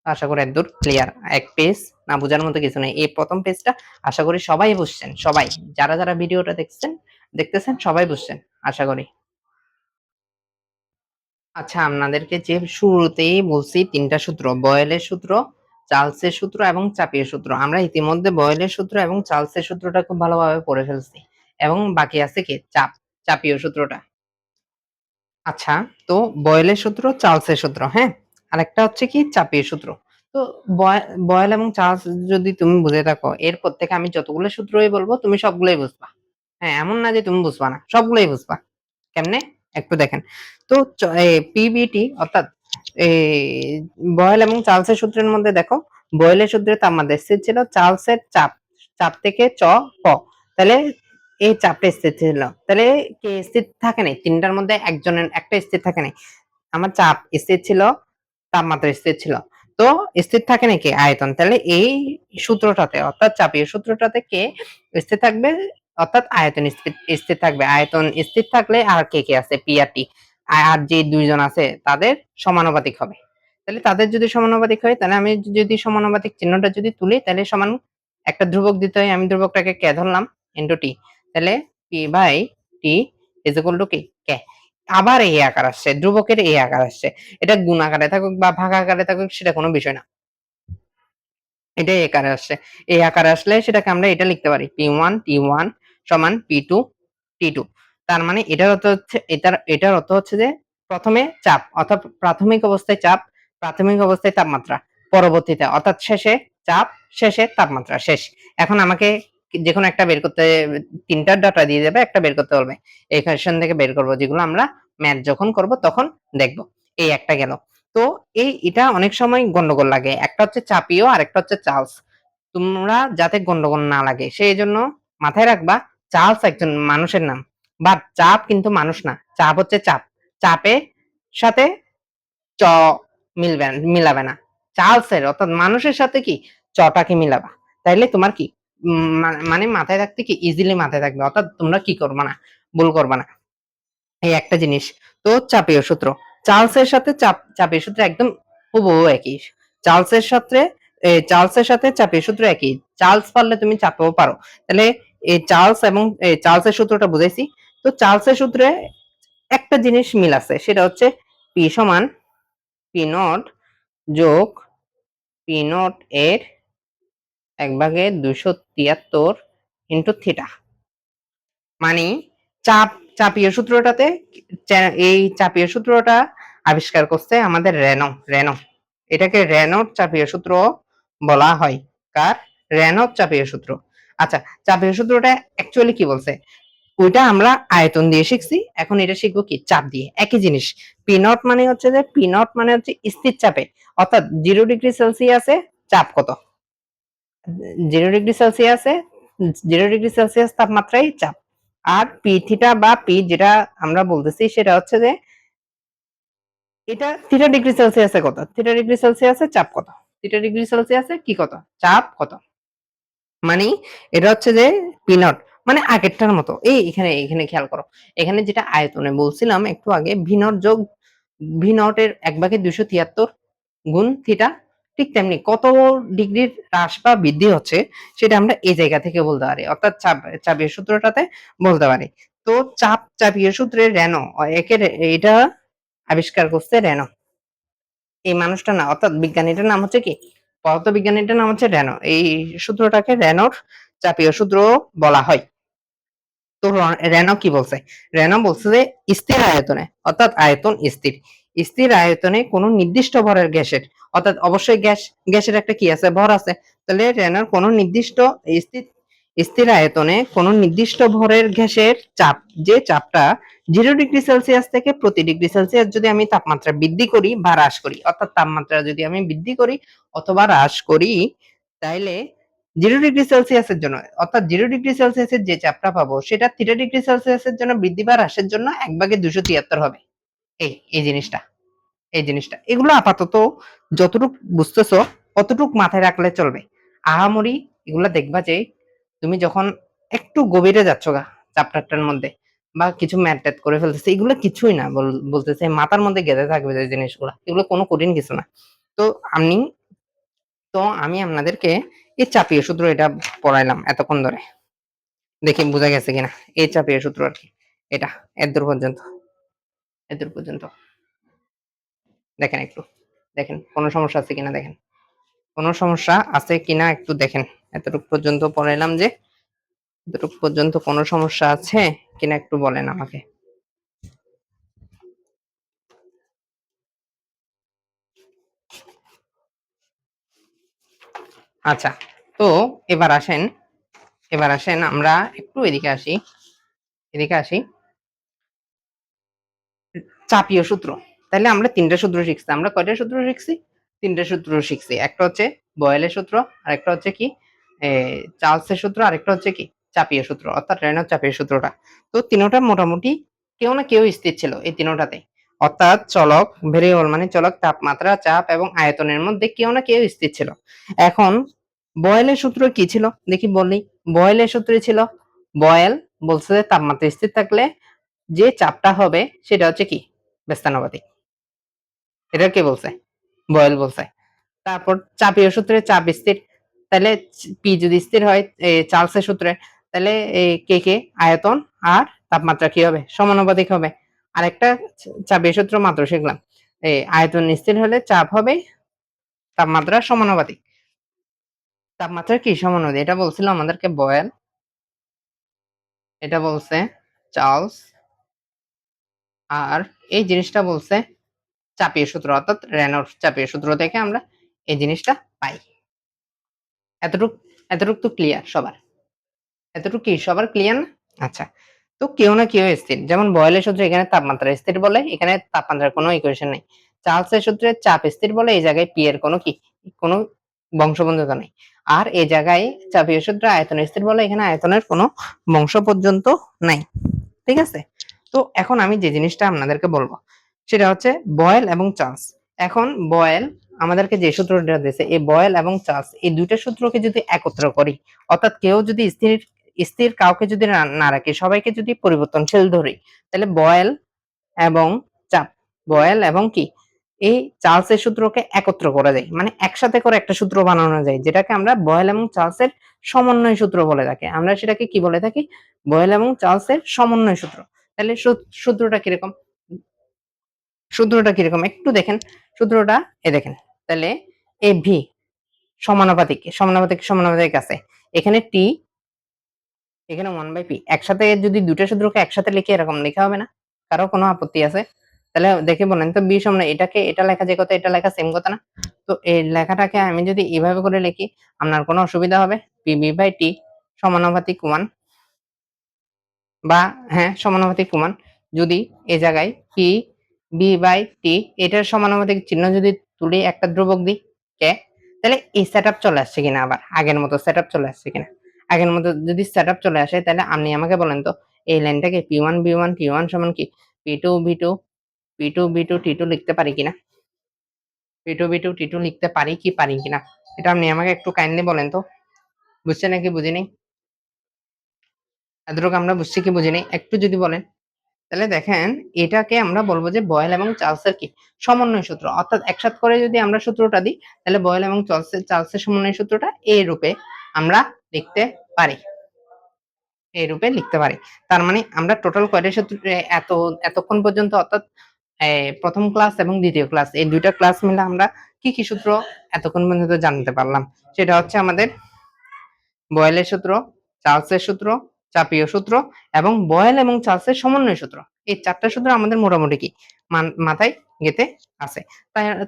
Speaker 1: আশা করি একদূর ক্লিয়ার। এক পেজ না বোঝার মতো কিছু নেই, এই প্রথম পেজটা আশা করি সবাই বুঝছেন, সবাই যারা যারা ভিডিওটা দেখতেছেন সবাই বুঝছেন আশা করি। আচ্ছা, আপনাদেরকে যে শুরুতেই বলছি ৩টা সূত্র, বয়েলের সূত্র, চার্লসের সূত্র এবং চাপীয় সূত্র। আমরা ইতিমধ্যে বয়েলের সূত্র এবং চার্লসের সূত্রটা খুব ভালোভাবে পড়ে ফেলছি, এবং বাকি আছে কি চাপীয় সূত্রটা। আচ্ছা, তো বয়েলের সূত্র, চার্লসের সূত্র, হ্যাঁ? আরেকটা হচ্ছে কি চাপীয় সূত্র। তো বয়েল এবং চার্লস যদি তুমি বুঝে থাকো, এরপর থেকে আমি যতগুলো সূত্রই বলবো তুমি সবগুলোই বুঝবা। হ্যাঁ, এমন না যে তুমি বুঝবা না, সবগুলোই বুঝবা। কেমনে? একটু দেখেন। তো পিবিটি অর্থাৎ এই বয়েল এবং চার্লসের সূত্রের মধ্যে দেখো, বয়েলের সূত্রে তাপমাত্রা স্থির ছিল, চার্লসের চাপ থেকে প, তাহলে এই চাপটা স্থির ছিল, তাহলে কে স্থির থাকে নাই, তিনটার মধ্যে একজনের একটা স্থির থাকে নাই। আমার চাপ স্থির ছিল, তাপমাত্রা স্থির ছিল, তো স্থির থাকে নাকি আয়তন, তাহলে এই সূত্রটাতে অর্থাৎ চাপীয় সূত্রটাতে কে স্থির থাকবে, অর্থাৎ আয়তন স্থির থাকবে। আয়তন স্থির থাকলে আর কে কে আছে, পি আর টি, আর যে দুইজন আছে তাদের সমানুপাতিক হবে। তাহলে তাদের যদি সমানুপাতিক হয়, তাহলে আমি যদি সমানুপাতিক চিহ্নটা যদি তুলি, তাহলে সমান একটা ধ্রুবক দিতে হয়, আমি ধ্রুবকটাকে কে ধরলাম, ইনটু টি, তাহলে p by t is equal to কি, কে। আবার এই আকার আসছে, ধ্রুবকের এই আকার আসছে, এটা গুণ আকারে থাকুক বা ভাগ আকারে থাকুক সেটা কোনো বিষয় না। এটা এই আকারে আসছে। এই আকারে আসলে সেটাকে আমরা এটা লিখতে পারি P1 T1 সমান P2 T2। তার মানে এটার অর্থ হচ্ছে এটার অর্থ হচ্ছে যে প্রথমে চাপ অর্থাৎ প্রাথমিক অবস্থায় চাপ, প্রাথমিক অবস্থায় তাপমাত্রা, পরবর্তীতে অর্থাৎ শেষে চাপ, শেষে তাপমাত্রা শেষ। এখন আমাকে যেকোনো একটা বের করতে ৩ টার ডাটা দিয়ে দেবে, একটা বের করতে বলবে। এই ইকুয়েশন থেকে বের করব যেগুলো আমরা ম্যাথ যখন করব তখন দেখব। এই একটা গেল। তো এটা অনেক সময় গন্ডগোল লাগে। একটা হচ্ছে চাপীয় আরেকটা হচ্ছে চার্লস। তোমরা যাতে গন্ডগোল না লাগে সেইজন্য মাথায় রাখবা চার্লস একজন মানুষের নাম। বাট চাপ কিন্তু মানুষ না। চাপ হচ্ছে চাপ। চাপের সাথে চ মিলাবে না। চার্লসের অর্থাৎ মানুষের সাথে কি চটাকে মিলাবা। তাইলে তোমার কি মানে মাথায় রাখতে কি ইজিলি মাথায় থাকবে। অর্থাৎ তোমরা কি করবা না, ভুল করবা না। এই একটা জিনিস। তো চাপীয় সূত্র। চার্লসের সাথে চাপীয় সূত্র একদম হুবহু একই। চার্লসের সাথে চাপীয় সূত্র একই। চার্লস পারলে তুমি চাপেও পারো। তাহলে এই চার্লস এবং চার্লসের সূত্রটা বুঝাইছি। তো চার্লসের সূত্রে একটা জিনিস মিল আছে। সেটা হচ্ছে P সমান P নট যোগ P নট এর 1/273 ইনটু থিটা। মানে চাপ চাপীয় সূত্রটাতে এই চাপীয় সূত্রটা আবিষ্কার করছে আমাদের রেনো। এটাকে রেনোর চাপীয় সূত্র বলা হয়। কার? রেনোর চাপীয় সূত্র। আচ্ছা, চাপীয় সূত্রটা অ্যাকচুয়ালি কি বলছে? ওইটা আমরা আয়তন দিয়ে শিখছি। এখন এটা শিখবো কি চাপ দিয়ে। একই জিনিস। পি নট মানে হচ্ছে যে পি নট মানে হচ্ছে স্থির চাপে। অর্থাৎ 0°C চাপ কত? 0°C 0°C তাপমাত্রায় চাপ। আর পি থিটা বা পি যেটা আমরা বলতেছি সেটা হচ্ছে যে এটা থিটা ডিগ্রি সেলসিয়াসে কত? থিটা ডিগ্রি সেলসিয়াসে চাপ কত? থিটা ডিগ্রি সেলসিয়াসে কি কত? চাপ কত? মানে এটা হচ্ছে যে পি নট মানে আগেরটার মতো। এখানে খেয়াল করো। এখানে যেটা আয়তনে বলছিলাম একটু আগে ভি নট যোগ ভি নট এর 1/273 গুণ থিটা, ঠিক তেমনি কত ডিগ্রির হ্রাস বা বৃদ্ধি হচ্ছে সেটা আমরা এই জায়গা থেকে বলতে পারি। অর্থাৎ চাপের সূত্রটাতে বলতে পারি। তো চাপীয় সূত্রে রেনো একের এটা আবিষ্কার করছে রেনো। এই মানুষটার নাম অর্থাৎ বিজ্ঞানীটার নাম হচ্ছে কি? পদার্থবিজ্ঞানীটার নাম হচ্ছে রেনো। এই সূত্রটাকে রেনোর চাপীয় সূত্র বলা হয়। তো রেনো কি বলছে? রেনো বলছে যে স্থির আয়তনে অর্থাৎ আয়তন স্থির। স্থির আয়তনে কোনো নির্দিষ্ট ভরের গ্যাসের অর্থাৎ অবশ্যই গ্যাসের একটা কি আছে? ভর আছে। তাহলে রেনোর কোনো নির্দিষ্ট স্থির স্থির আয়তনে কোনো নির্দিষ্ট ভরের গ্যাসের চাপ, যে চাপটা 0°C থেকে প্রতি ডিগ্রি সেলসিয়াস যদি আমি তাপমাত্রা বৃদ্ধি করি বা হ্রাস করি, অর্থাৎ তাপমাত্রা যদি আমি বৃদ্ধি করি অথবা হ্রাস করি, তাইলে 0°C এর জন্য অর্থাৎ 0°C এর যে চাপটা পাবো সেটা θ°C এর জন্য বৃদ্ধি বা হ্রাসের জন্য 1/273 হবে। এই জিনিসটা। এগুলো আপাতত যতটুক বুঝতেছো অতটুক মাথায় রাখলে চলবে। আহামরি এগুলা দেখবা যে তুমি যখন একটু গভীরে যাচ্ছ গা চ্যাপ্টারটার মধ্যে বা কিছু ম্যাথ করে ফেলতেছে, এগুলো কিছুই না বলতেছে মাথার মধ্যে গেঁথে থাকবে যে জিনিসগুলা। এগুলো কোনো কঠিন কিছু না। তো আমি আমি আপনাদেরকে এই চাপীয় সূত্র এটা পড়াইলাম এতক্ষণ ধরে। দেখি বুঝা গেছে কিনা। এই চাপীয় সূত্র আরকি। এটা এতদূর পর্যন্ত। এতদূর পর্যন্ত। দেখেন একটু। দেখেন কোন সমস্যা আছে কিনা দেখেন। কোন সমস্যা আছে কিনা একটু দেখেন। এতটুকু পর্যন্ত পড়াইলাম যে এতটুকু পর্যন্ত কোন সমস্যা আছে কিনা একটু বলেন আমাকে। আচ্ছা, তো এবার আসেন আমরা একটু এদিকে আসি। এদিকে আসি। চাপীয় সূত্র। তাহলে আমরা ৩ টা সূত্র শিখছি। আমরা কয়টা সূত্র শিখছি? ৩ টা সূত্র শিখছি। একটা হচ্ছে বয়েলের সূত্র, আরেকটা হচ্ছে কি চার্লসের সূত্র, আরেকটা হচ্ছে কি চাপীয় সূত্র অর্থাৎ রেনল্ড চাপীয় সূত্রটা। তো তিনোটা মোটামুটি কেউ না কেউ স্থির ছিল এই তিনোটাতে। অর্থাৎ চলক ভেরিয়েবল মানে চলক তাপমাত্রা, চাপ এবং আয়তনের মধ্যে কেউ না কেউ স্থির ছিল। এখন বয়েলের সূত্র কি ছিল? দেখি বলি। বয়েলের সূত্রে ছিল বয়েল বলছে যে তাপমাত্রা স্থির থাকলে যে চাপটা হবে সেটা হচ্ছে কি ব্যস্তানুপাতিক। এটা কে বলছে? বয়েল বলছে। তারপর চাপীয় সূত্রে চাপ স্থির। তাহলে পি যদি স্থির হয় চার্লসের সূত্রে, তাহলে কে কে আয়তন আর তাপমাত্রা কি হবে? সমানুপাতিক হবে। আরেকটা চাপীয় সূত্র মাত্র শিখলাম। আয়তন স্থির হলে চাপ হবে তাপমাত্রা সমানুপাতিক। তাপমাত্রা কি সমানুপাতিক? এটা বলছিল আমাদেরকে বয়েল, এটা বলছে চার্লস, আর এই জিনিসটা বলছে চাপীয় সূত্র, অর্থাৎ রেনল্ডস চাপীয় সূত্র থেকে আমরা এই জিনিসটা পাই। এতটুক এতটুক তো ক্লিয়ার সবার? এতটুকু কি সবার ক্লিয়ার না? আচ্ছা। তো কেউ না কেউ স্থির। যেমন বয়েলের সূত্রে এখানে তাপমাত্রা স্থির বলে, এখানে তাপমাত্রার কোনো ইকুয়েশন নেই। চার্লসের সূত্রে চাপ স্থির বলে, এই জায়গায় পি এর কোনো বংশবন্ধুতা নেই। আর এই জায়গায় চাপীয় সূত্রে আয়তন স্থির বলে, এখানে আয়তনের কোনো বংশ পর্যন্ত নাই। ঠিক আছে? তো এখন আমি যে জিনিসটা আপনাদেরকে বলবো সেটা হচ্ছে বয়েল এবং চার্লস। এখন বয়েল আমাদেরকে যে সূত্রটা দিয়েছে, এই বয়েল এবং চার্লস এই দুইটা সূত্রকে যদি একত্র করি, অর্থাৎ কেউ যদি স্থির স্থির কাউকে যদি না রাখি, সবাইকে যদি পরিবর্তনশীল ধরি, তাহলে বয়েল এবং চাপ, বয়েল এবং কি এই চার্লসের সূত্রকে একত্র করা যায়, মানে একসাথে করে একটা সূত্র বানানো যায়, যেটাকে আমরা বয়েল এবং চার্লসের সমন্বয় সূত্র বলে থাকি। আমরা সেটাকে কি বলে থাকি? বয়েল এবং চার্লসের সমন্বয় সূত্র। তাহলে সূত্রটা কিরকম? সূত্রটা কিরকম একটু দেখেন। সূত্রটা দেখেন। তাহলে এ ভি সমানুপাতিক, সমানুপাতিক, সমানুপাতিক আছে। এখানে টি, এখানে 1/p। একসাথে যদি দুইটা সূত্রকে একসাথে লিখে এরকম লেখা হবে না? কারো কোনো আপত্তি আছে? তাহলে দেখে বলেন তো, বি সমান এটাকে এটা লেখা যে কথা, এটা লেখা সেম কথা না? তো এই লেখাটাকে আমি যদি এভাবে করে লিখি, আপনার কোনো অসুবিধা হবে? pb/t সমানুপাতিক 1, বা হ্যাঁ সমানুপাতিক 1, যদি এই জায়গায় পি বি বাই টি এটার সমানুপাতিক চিহ্ন যদি তুলি, একটা ধ্রুবক দিই কে, তাহলে এই সেটআপ চলে আসছে কিনা, আবার আগের মতো সেটআপ চলে আসছে কিনা? আগের মতো যদি সেটআপ চলে আসে, তাহলে আপনি আমাকে বলেন তো এই লাইনটাকে p1 b1 t1 সমান কি p2 b2 p2 b2 t2 লিখতে পারি কিনা? p2 b2 t2 লিখতে পারি কি পারি কিনা, এটা আপনি আমাকে একটু কাইন্ডলি বলেন তো। বুঝছেন নাকি বুঝিনি? এতটুকু আমরা বুঝছি কি বুঝিনি একটু যদি বলেন। তাহলে দেখেন, এটাকে আমরা বলবো যে বয়েল এবং চার্লসের কি সমন্বয় সূত্র, অর্থাৎ একসাথে করে যদি আমরা সূত্রটা দিই, তাহলে বয়েল এবং চার্লসের সমন্বয় সূত্রটা এই রূপে আমরা লিখতে পারি, এই রূপে লিখতে পারি। তার মানে আমরা টোটাল কয়টা সূত্র এতক্ষণ পর্যন্ত, অর্থাৎ প্রথম ক্লাস এবং দ্বিতীয় ক্লাস, এই দুইটা ক্লাস মিলে আমরা কি কি সূত্র এতক্ষণ পর্যন্ত জানতে পারলাম? সেটা হচ্ছে আমাদের বয়েলের সূত্র, চার্লসের সূত্র, চাপীয় সূত্র এবং বয়েল এবং চার্লসের সমন্বয় সূত্র। এই ৪ টা সূত্র আমাদের মোটামুটি কি মাথায় গেঁথে আছে।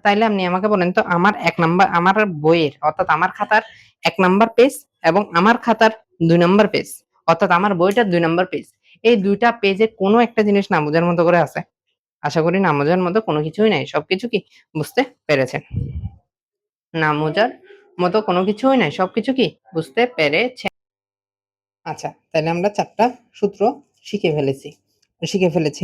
Speaker 1: তাইলে আপনি আমাকে বলেন তো, আমার ১ নাম্বার, আমার বইয়ের অর্থাৎ আমার খাতার ১ নাম্বার পেজ এবং আমার খাতার ২ নাম্বার পেজ, অর্থাৎ আমার বইটার ২ নাম্বার পেজ। এই ২ টা পেজে কোনো একটা জিনিস না বোঝার মতো করে আছে? আশা করি না বোঝার মতো কোনো কিছুই নাই। সবকিছু কি বুঝতে পেরেছেন? না বোঝার মতো কোনো কিছুই নাই। সবকিছু কি বুঝতে পেরেছেন? আচ্ছা, তাইলে আমরা ৪ টা সূত্র শিখে ফেলেছি।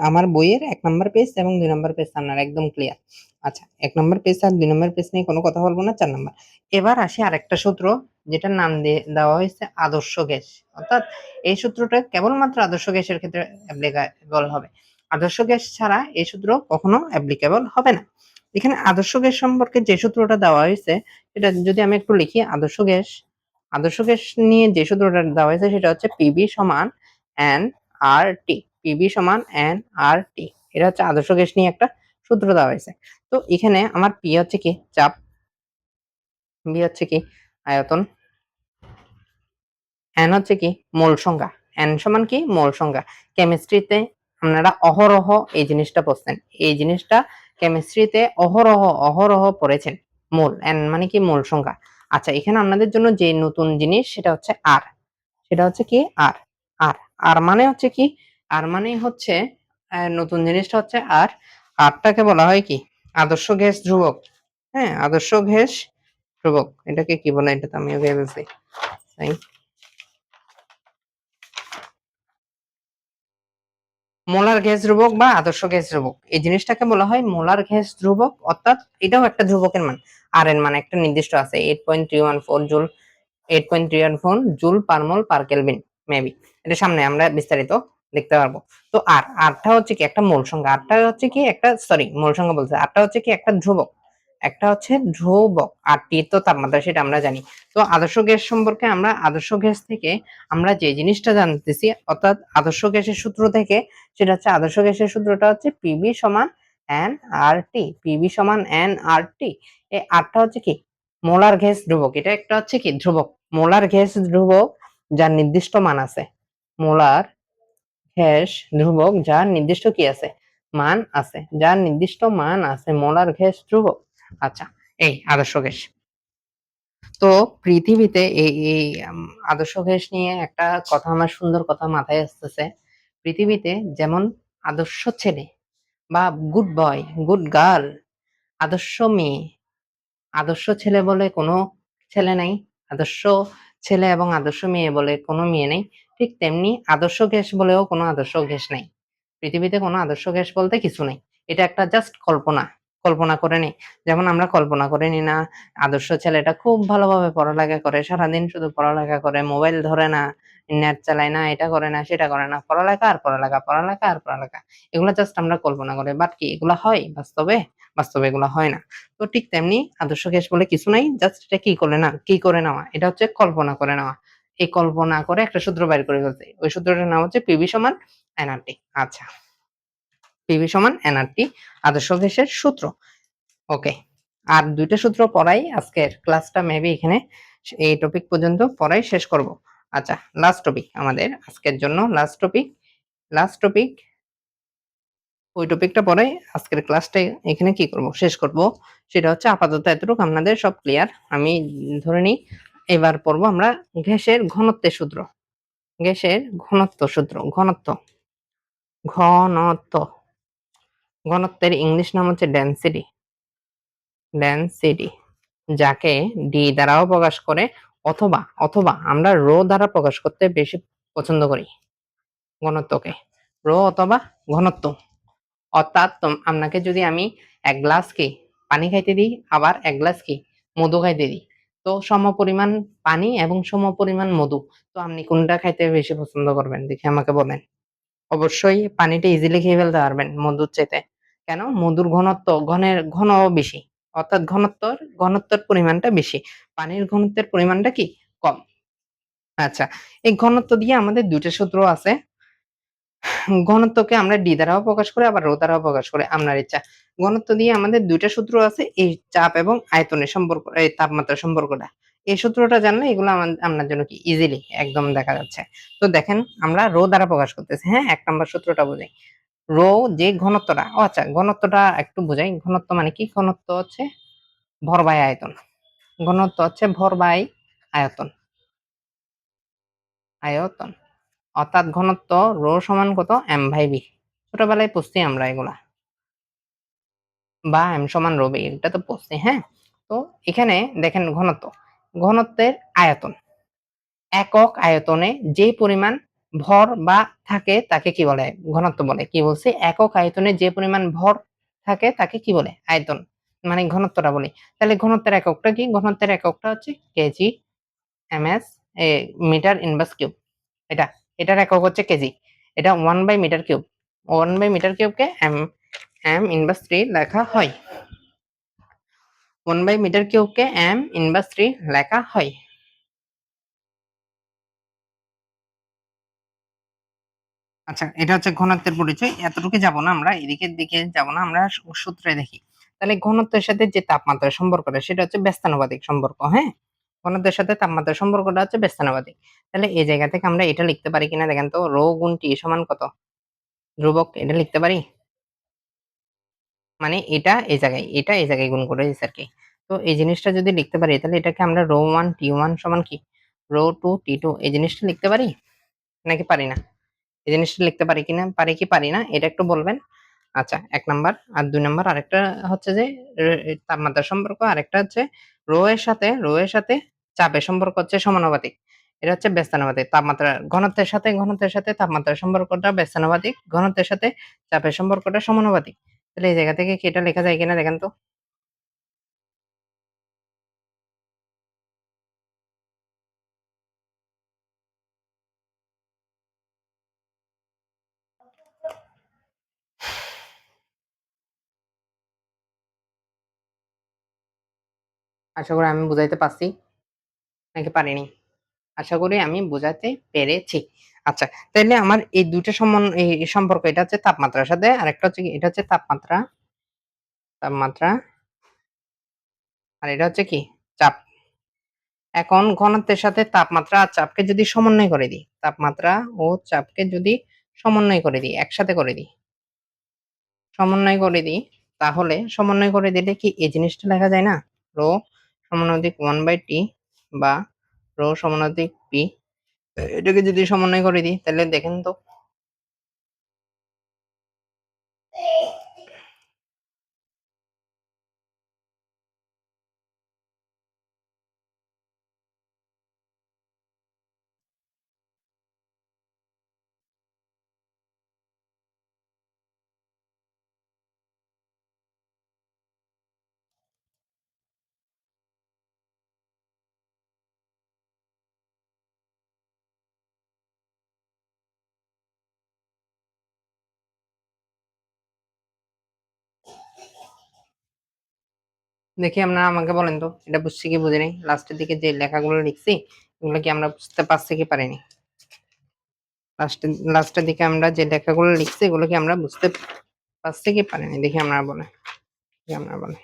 Speaker 1: আমার বইয়ের ১ নাম্বার পেজ এবং ২ নাম্বার পেজ আপনার একদম ক্লিয়ার। আচ্ছা, ১ নাম্বার পেজ আর ২ নাম্বার পেজ নিয়ে কোনো কথা বলব না, ৪ নাম্বার। এবার আসি আরেকটা সূত্র, যেটার নাম দেওয়া হয়েছে আদর্শ গ্যাস। অর্থাৎ এই সূত্রটা কেবলমাত্র আদর্শ গ্যাসের ক্ষেত্রে অ্যাপ্লিকেবল হবে। আদর্শ গ্যাস ছাড়া এই সূত্র কখনো অ্যাপ্লিকেবল হবে না। এখানে আদর্শ গ্যাস সম্পর্কে যে সূত্রটা দেওয়া হয়েছে, সেটা যদি আমি একটু লিখি, আদর্শ গ্যাস নিয়ে যে সূত্রটা দেওয়া হয়েছে সেটা হচ্ছে পিবি সমান এনআরটি। পিবি সমান এনআরটি, এটা হচ্ছে আদর্শ গ্যাস নিয়ে একটা সূত্র দেওয়া হয়েছে। তো এখানে আমার পি হচ্ছে কি চাপ, বি হচ্ছে কি আয়তন, এন হচ্ছে কি মোল সংখ্যা। এন সমান কি মোল সংখ্যা। কেমিস্ট্রিতে আপনারা অহরহ এই জিনিসটা পড়ছেন, এই জিনিসটা কেমিস্ট্রিতে অহরহ অহরহ পড়েছেন। মোল, এন মানে কি মোল সংখ্যা। আচ্ছা, এখানে আপনাদের জন্য যে নতুন জিনিস সেটা হচ্ছে আর, সেটা হচ্ছে কি আর। আর আর মানে হচ্ছে কি, আর মানে হচ্ছে নতুন জিনিসটা হচ্ছে আর। আরটাকে বলা হয় কি আদর্শ গ্যাস ধ্রুবক। হ্যাঁ, আদর্শ গ্যাস ধ্রুবক, এটাকে কি বলে এটা তো আমিও ভেবেছি, তাই মোলার গ্যাস ধ্রুবক বা আদর্শ গ্যাস ধ্রুবক, এই জিনিসটাকে বলা হয় মোলার গ্যাস ধ্রুবক। অর্থাৎ এটাও একটা ধ্রুবকের মান, আর এর মান একটা নির্দিষ্ট আছে 8.314 জুল, 8.314 জুল পার মোল পার কেলভিন মেবি। এটা সামনে আমরা বিস্তারিত দেখতে পারবো। তো আরটা হচ্ছে কি একটা মোল সংখ্যা, আরটা হচ্ছে কি একটা, সরি মোল সংখ্যা বলছে, আরটা হচ্ছে কি একটা ধ্রুবক, একটা হচ্ছে ধ্রুবক। আর টি তো তাপমাত্রা, সেটা আমরা জানি। তো আদর্শ গ্যাস সম্পর্কে আমরা আদর্শ গ্যাস থেকে আমরা যে জিনিসটা জানতেছি, অর্থাৎ আদর্শ গ্যাসের সূত্র থেকে, সেটা হচ্ছে আদর্শ গ্যাসের সূত্রটা হচ্ছে পিবি সমান এন আর টি। পিবি সমান এন আর টি। এই আরটা হচ্ছে কি মোলার গ্যাস ধ্রুবক, এটা একটা হচ্ছে কি ধ্রুবক। মোলার গ্যাস ধ্রুবক যার নির্দিষ্ট মান আছে। মোলার গ্যাস ধ্রুবক যার নির্দিষ্ট কি আছে, মান আছে, যার নির্দিষ্ট মান আছে, মোলার গ্যাস ধ্রুবক। আচ্ছা, এই আদর্শ গ্যাস। তো পৃথিবীতে এই আদর্শ গ্যাস নিয়ে একটা কথা, আমার সুন্দর কথা মাথায় আসতেছে। পৃথিবীতে যেমন আদর্শ ছেলে বা গুড বয়, গুড গার্ল, আদর্শ মেয়ে, আদর্শ ছেলে বলে কোনো ছেলে নাই, আদর্শ ছেলে এবং আদর্শ মেয়ে বলে কোনো মেয়ে নেই, ঠিক তেমনি আদর্শ গ্যাস বলেও কোনো আদর্শ গ্যাস নাই। পৃথিবীতে কোনো আদর্শ গ্যাস বলতে কিছু নেই। এটা একটা জাস্ট কল্পনা, কল্পনা করে নেই। যেমন আমরা কল্পনা করে নিই না, আদর্শ ছেলেটা খুব ভালোভাবে পড়ালেখা করে, সারাদিন শুধু পড়ালেখা করে, মোবাইল ধরে না, নেট চালায় না, এটা করে না, সেটা করে না, পড়ালেখা আর পড়ালেখা, পড়ালেখা আর পড়ালেখা। এগুলা জাস্ট আমরা কল্পনা করি। বাট কি এগুলা হয় বাস্তবে? বাস্তবে এগুলা হয় না। তো ঠিক তেমনি আদর্শ গ্যাস বলে কিছু নাই। জাস্ট এটা কি করে নেওয়া? এটা হচ্ছে কল্পনা করে নেওয়া। এই কল্পনা করে একটা সূত্র বাইর করে ফেলছে। ওই সূত্রটার নাম হচ্ছে পিভি সমান এনআরটি। আচ্ছা। পিভি সমান এনআরটি আদর্শ গ্যাসের সূত্র। ওকে। আর ২ টা সূত্র পড়াই আজকের ক্লাসটা মেবি এখানে এই টপিক পর্যন্ত পড়াই শেষ করব। আচ্ছা, লাস্ট টপিক আমাদের আজকের জন্য লাস্ট টপিক ওই টপিকটা পড়াই আজকের ক্লাসটা এখানে কি করব? শেষ করব। সেটা হচ্ছে আপাতত এতটুকু আপনাদের সব ক্লিয়ার। আমি ধরে নিই এবার পড়ব আমরা গ্যাসের ঘনত্বের সূত্র। গ্যাসের ঘনত্ব সূত্র। ঘনত্ব। ঘনত্বের ইংলিশ নাম হচ্ছে ডেনসিটি। ডেনসিটি যাকে ডি দ্বারাও প্রকাশ করে, অথবা আমরা রো দ্বারা প্রকাশ করতে বেশি পছন্দ করি ঘনত্বকে। রো অথবা ঘনত্ব। অর্থাৎ আপনাকে যদি আমি ১ গ্লাস কি পানি খাইতে দিই, আবার ১ গ্লাস কি মধু খাইতে দিই, তো সমপরিমাণ পানি এবং সমপরিমাণ মধু, তো আপনি কোনটা খাইতে বেশি পছন্দ করবেন দেখি আমাকে বলেন? অবশ্যই পানিটা ইজিলি খেয়ে ফেলতে পারবেন মধুর চাইতে। কেন? মধুর ঘনত্ব ঘন বেশি। অর্থাৎ ঘনত্বের পরিমাণটা বেশি। পানির ঘনত্বের পরিমাণটা কি? কম। আচ্ছা, এই ঘনত্ব দিয়ে আমাদের ২ টা সূত্র আছে। ঘনত্বকে আমরা ডি দ্বারাও প্রকাশ করি, আবার রো দ্বারাও প্রকাশ করি, আপনার ইচ্ছা। ঘনত্ব দিয়ে আমাদের ২ টা সূত্র আছে, এই চাপ এবং আয়তনের সম্পর্ক, এই তাপমাত্রার সম্পর্কটা। এই সূত্রটা জানলে এগুলো আপনার জন্য কি ইজিলি একদম দেখা যাচ্ছে। তো দেখেন আমরা রো দ্বারা প্রকাশ করতেছি, হ্যাঁ? ১ নাম্বার সূত্রটা বুঝি। রো যে ঘনত্বটা, ও আচ্ছা ঘনত্বটা একটু বুঝাই। ঘনত্ব মানে কি? ঘনত্ব হচ্ছে ভর বাই আয়তন। ঘনত্ব হচ্ছে ভর বাই আয়তন। আয়তন। অর্থাৎ ঘনত্ব রো সমান কত? এম ভাই ভি। ছোটবেলায় পড়ছি আমরা এগুলা। বা এম সমান রো ভি, এটা তো পড়ছি, হ্যাঁ? তো এখানে দেখেন ঘনত্ব। ঘনত্বের আয়তন। একক আয়তনে যে পরিমাণ ভর বা থাকে তাকে কি বলে? ঘনত্ব বলে। কি বলছি? একক আয়তনে যে পরিমাণ ভর থাকে তাকে কি বলে? আয়তন। মানে ঘনত্বটা বলি। তাহলে ঘনত্বের এককটা কি? ঘনত্বের এককটা হচ্ছে KG, MS, metre inverse cube. এটা। এটার একক হচ্ছে কেজি। এটা 1 by metre cube. 1 by metre কিউবকে এম ইনভার্স 3 লেখা হয়। 1 বাই মিটার কিউবকে এম ইনভার্স 3 লেখা হয়। আচ্ছা, এটা হচ্ছে ঘনত্বের পরিচয়। এতটুকু যাব না আমরা, এদিকের দিকে যাব না, আমরা সূত্রে দেখি। তাহলে ঘনত্বের সাথে যে তাপমাত্রার সম্পর্কটা সেটা হচ্ছে ব্যস্তানুপাতিক সম্পর্ক, হ্যাঁ? ঘনত্বের সাথে তাপমাত্রার সম্পর্কটা হচ্ছে ব্যস্তানুপাতিক। তাহলে এই জায়গা থেকে আমরা এটা লিখতে পারি কিনা দেখেন তো, রো গুণ টি সমান কত? ধ্রুবক, এটা লিখতে পারি? মানে এটা এই জায়গায়, এটা এই জায়গায় গুণ করে দিছে আরকি। তো এই জিনিসটা যদি লিখতে পারি তাহলে এটাকে আমরা রো 1 T1 সমান কি? রো 2 T2 এই জিনিসটা লিখতে পারি? নাকি পারি না? এই জিনিসটা লিখতে পারি কিনা? পারি কি পারি না? এটা একটু বলবেন। আচ্ছা, ১ নাম্বার। আর ২ নাম্বার আরেকটা হচ্ছে যে তাপমাত্রার সম্পর্ক, আরেকটা হচ্ছে রো এর সাথে চাপের সম্পর্ক হচ্ছে সমানুপাতিক। এটা হচ্ছে ব্যস্তানুপাতিক। ঘনত্বের সাথে তাপমাত্রার সম্পর্কটা ব্যস্তানুপাতিক, ঘনত্বের সাথে চাপের সম্পর্কটা সমানুপাতিক। তাহলে এই জায়গা থেকে কি এটা লেখা যায় কিনা দেখেন তো? আশা করি আমি বুঝাইতে পারছি নাকি পারিনি? আশা করি আমি বোঝাতে পেরেছি। আচ্ছা, তাইলে আমার এই ২ টা এই সম্পর্ক, এটা হচ্ছে তাপমাত্রার সাথে, আরেকটা হচ্ছে কি? এটা হচ্ছে তাপমাত্রা, তাপমাত্রা, আর এটা হচ্ছে কি? চাপ। এখন ঘনত্বের সাথে তাপমাত্রা আর চাপকে যদি সমন্বয় করে দিই, তাপমাত্রা ও চাপকে যদি সমন্বয় করে দিই, একসাথে করে দিই, সমন্বয় করে দিই, তাহলে সমন্বয় করে দিলে কি এই জিনিসটা লেখা যায় না? রো সমানুপাতিক 1/T বা রো সমানুপাতিক পি। এটাকে যদি সমন্বয় করে দিই তাহলে দেখেন তো। দেখি আপনারা আমাকে বলেন তো এটা বুঝছি কি বুঝি নাই? লাস্টের দিকে যে লেখাগুলো লিখছি এগুলো কি আমরা বুঝতে পারছি কি পারিনি? লাস্টের দিকে আমরা যে লেখাগুলো লিখছি এগুলো কি আমরা বুঝতে পারছি কি পারিনি? দেখি আপনারা বলেন। দেখি আপনারা বলেন।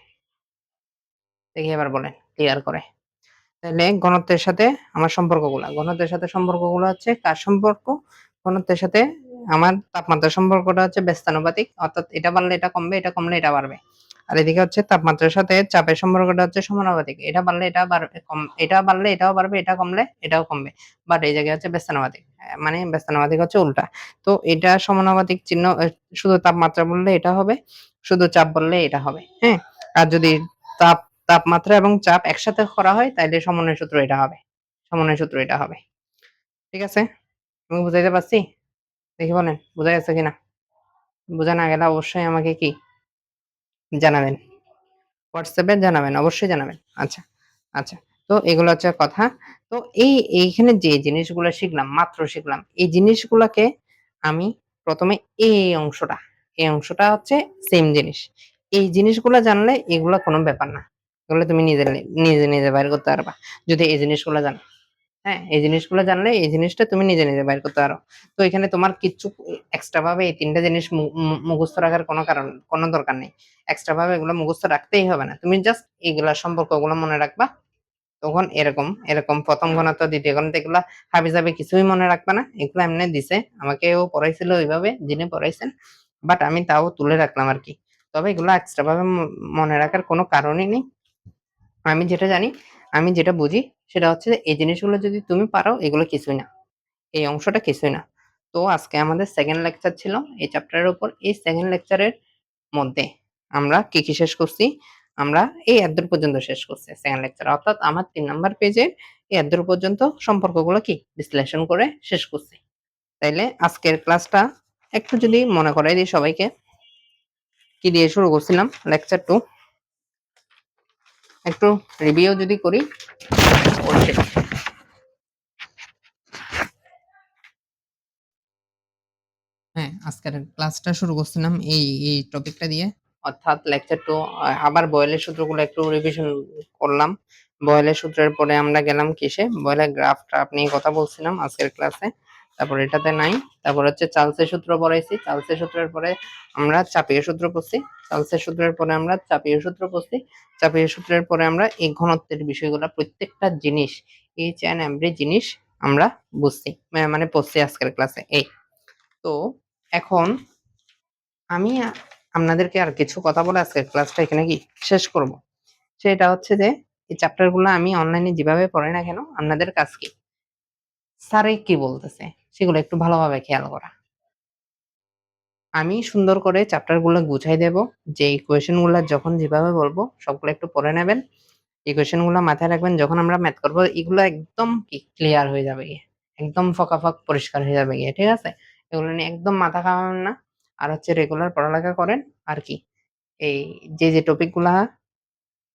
Speaker 1: দেখি এবার বলেন ক্লিয়ার করে। তাহলে ঘনত্বের সাথে আমার সম্পর্কগুলা, ঘনত্বের সাথে সম্পর্কগুলো হচ্ছে কার সম্পর্ক? ঘনত্বের সাথে আমার তাপমাত্রার সম্পর্কটা হচ্ছে ব্যস্তানুপাতিক। অর্থাৎ এটা বাড়লে এটা কমবে, এটা কমলে এটা বাড়বে। আর এদিকে হচ্ছে তাপমাত্রার সাথে চাপের সম্পর্কটা হচ্ছে সমানুপাতিক। এটা বাড়লে এটা বাড়বে, এটা বাড়লে এটাও বাড়বে, এটা কমলে এটাও কমবে। বাট এই জায়গায় হচ্ছে ব্যস্তানুপাতিক। মানে ব্যস্তানুপাতিক হচ্ছে উল্টা। তো এটা সমানুপাতিক চিহ্ন শুধু তাপমাত্রা বললে এটা হবে, শুধু চাপ বললে এটা হবে। হ্যাঁ? আর যদি তাপ তাপমাত্রা এবং চাপ একসাথে করা হয় তাইলে সমন্বয় সূত্র এটা হবে। সমন্বয় সূত্র এটা হবে। ঠিক আছে? আমি বুঝাইতে পারছি? দেখি বলেন বুঝা গেছে কিনা? বুঝা না গেলে অবশ্যই আমাকে কি জানাবেন। WhatsApp এ জানাবেন, অবশ্যই জানাবেন। আচ্ছা, আচ্ছা। তো এগুলো হচ্ছে কথা। তো এইখানে যে জিনিসগুলা শিখলাম, মাত্র শিখলাম, এই জিনিসগুলাকে আমি ১ম এ এই অংশটা হচ্ছে সেইম জিনিস। এই জিনিসগুলা জানলে এগুলা কোন ব্যাপার না। এগুলো তুমি নিজে বাইর করতে পারবা। যদি এই জিনিসগুলা জানো। হ্যাঁ? এই জিনিসগুলো জানলে এই জিনিসটা তুমি নিজে বাইর করতে পারো। তো এখানে তোমার কিচ্ছু এক্সট্রা ভাবে এই ৩ টা জিনিস মু মু মুখস্থ রাখার কোন দরকার নেই। এক্সট্রা ভাবে এগুলো মুখস্থ রাখতেই হবে না। তুমি জাস্ট এগুলা সম্পর্কগুলো মনে রাখবা। তখন এরকম ১ম ঘনত্ব, ২য় ঘনত্ব এগুলা হাবিজাবি কিছুই মনে রাখবা না। এগুলা এমনে দিছে। আমাকেও পড়াইছিল ওইভাবে যিনি পড়াইছেন। বাট আমি তাও তুলে রাখলাম আরকি। তবে এগুলা এক্সট্রা ভাবে মনে রাখার কোন কারণই নেই। আমি যেটা জানি, আমি যেটা বুঝি সেটা হচ্ছে যে এই জিনিসগুলো যদি তুমি পারো এগুলো কিছুই না। এই অংশটা কিছুই না। তো আজকে আমাদের 2nd লেকচার ছিল এই চ্যাপ্টারের উপর। এই 2nd লেকচারের মধ্যে আমরা কি শেষ করছি? আমরা এই এতদূর পর্যন্ত শেষ করছি 2nd লেকচার। অর্থাৎ আমার ৩ নাম্বার পেজের এই এতদূর পর্যন্ত সম্পর্কগুলো কি বিশ্লেষণ করে শেষ করছি। তাইলে আজকের ক্লাসটা একটু যদি মনে করাই দিই সবাইকে, কি দিয়ে শুরু করছিলাম? লেকচার 2 একটু রিভিউ যদি করি। হ্যাঁ, আজকের ক্লাসটা শুরু করছিলাম এই টপিকটা দিয়ে। অর্থাৎ লেকচার 2 আবার বয়েলের সূত্রগুলো একটু রিভিশন করলাম। বয়েলের সূত্রের পরে আমরা গেলাম কিসে? বয়েলের গ্রাফ-ট্রাফ নিয়ে কথা বলছিলাম আজকের ক্লাসে। তারপর এটাতে নাই। তারপর হচ্ছে চার্লসের সূত্র পড়াইছি। চার্লসের সূত্রের পরে আমরা চাপীয় সূত্র পড়ছি। চার্লসের সূত্রের পরে আমরা চাপীয় সূত্র পড়ছি। চাপীয় সূত্রের পরে আমরা এই ঘনত্বের বিষয়গুলা প্রত্যেকটা জিনিস, each and every জিনিস আমরা বুঝছি। মানে পড়ছি আজকের ক্লাসে এই। তো এখন আমি আপনাদেরকে আর কিছু কথা বলে আজকের ক্লাসটা এখানে কি শেষ করব। সেটা হচ্ছে যে এই চ্যাপ্টার গুলো আমি অনলাইনে যেভাবে পড়াই না কেন আপনাদের কাজ কি? স্যারে কি বলতেছে সেগুলো একটু ভালোভাবে খেয়াল করা। আমি সুন্দর করে চ্যাপ্টার গুলো গুছাই দেব। যে ইকুয়েশন গুলা যখন যেভাবে বলবো সবগুলো একটু পড়ে নেবেন। ইকুয়েশন গুলা মাথায় রাখবেন যখন আমরা ম্যাথ করব এগুলো একদম কি ক্লিয়ার হয়ে যাবে গিয়ে। একদম ফকাফক পরিষ্কার হয়ে যাবে গিয়ে। ঠিক আছে? এগুলো নিয়ে একদম মাথা ঘামাবেন না। আর হচ্ছে রেগুলার পড়ালেখা করেন। আর কি এই যে টপিক গুলা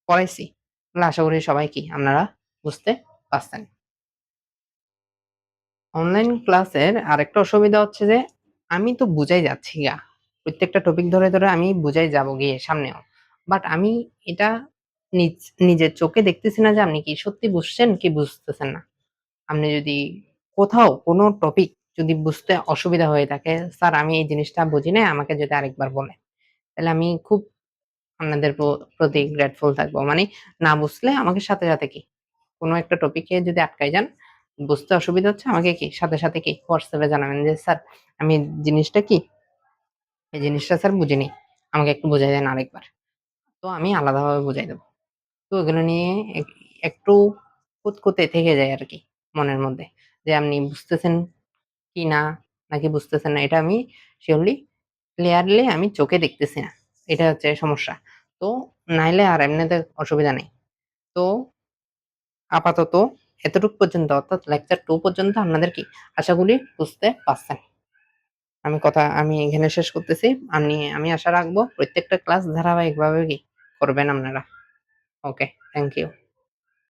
Speaker 1: পড়াইছি এগুলো আশা করি সবাই কি আপনারা বুঝতে পারছেন। অনলাইন ক্লাসের আরেকটা অসুবিধা হচ্ছে যে আমি তো বুঝাই যাচ্ছি গা। প্রত্যেকটা টপিক ধরে আমি বুঝাই যাবো গিয়ে সামনেও। বাট আমি এটা নিজ নিজের চোখে দেখতেছি না যে আপনি কি সত্যি বুঝছেন কি বুঝতেছেন না। আপনি যদি কোথাও কোনো টপিক যদি বুঝতে অসুবিধা হয়ে থাকে, "স্যার আমি এই জিনিসটা বুঝি নাই, আমাকে যদি আরেকবার বলেন।" তাহলে আমি খুব আপনাদের প্রতি গ্রেটফুল থাকবো। মানে না বুঝলে আমাকে সাথে, সাথে কি কোন একটা টপিকে যদি আটকায় যান, বুঝতে অসুবিধা হচ্ছে আমাকে কি সাথে, সাথে কি WhatsApp এ জানাবেন যে, "স্যার আমি জিনিসটা কি, এই জিনিসটা স্যার বুঝিনি। আমাকে একটু বুঝাই দেন আরেকবার।" তো আমি আলাদাভাবে বুঝাই দেব। তো এগুলো নিয়ে একটু খুঁতখুঁতে থেকে যায় আরকি মনের মধ্যে। যে আপনি বুঝতেছেন কি না, নাকি বুঝতেছেন না এটা আমি সিউরলি ক্লিয়ারলি আমি চোখে দেখতেছি না। এটা হচ্ছে সমস্যা। তো নাইলে আর এমনিতে অসুবিধা নেই। তো আপাতত এতটুক পর্যন্ত অর্থাৎ লেকচার 2 পর্যন্ত আপনাদের কি আশা করি বুঝতে পারছেন। আমি এখানে শেষ করতেছি। আমি আশা রাখবো প্রত্যেকটা ক্লাস ধারাবাহিকভাবে কি করবেন আপনারা। ওকে, থ্যাংক ইউ।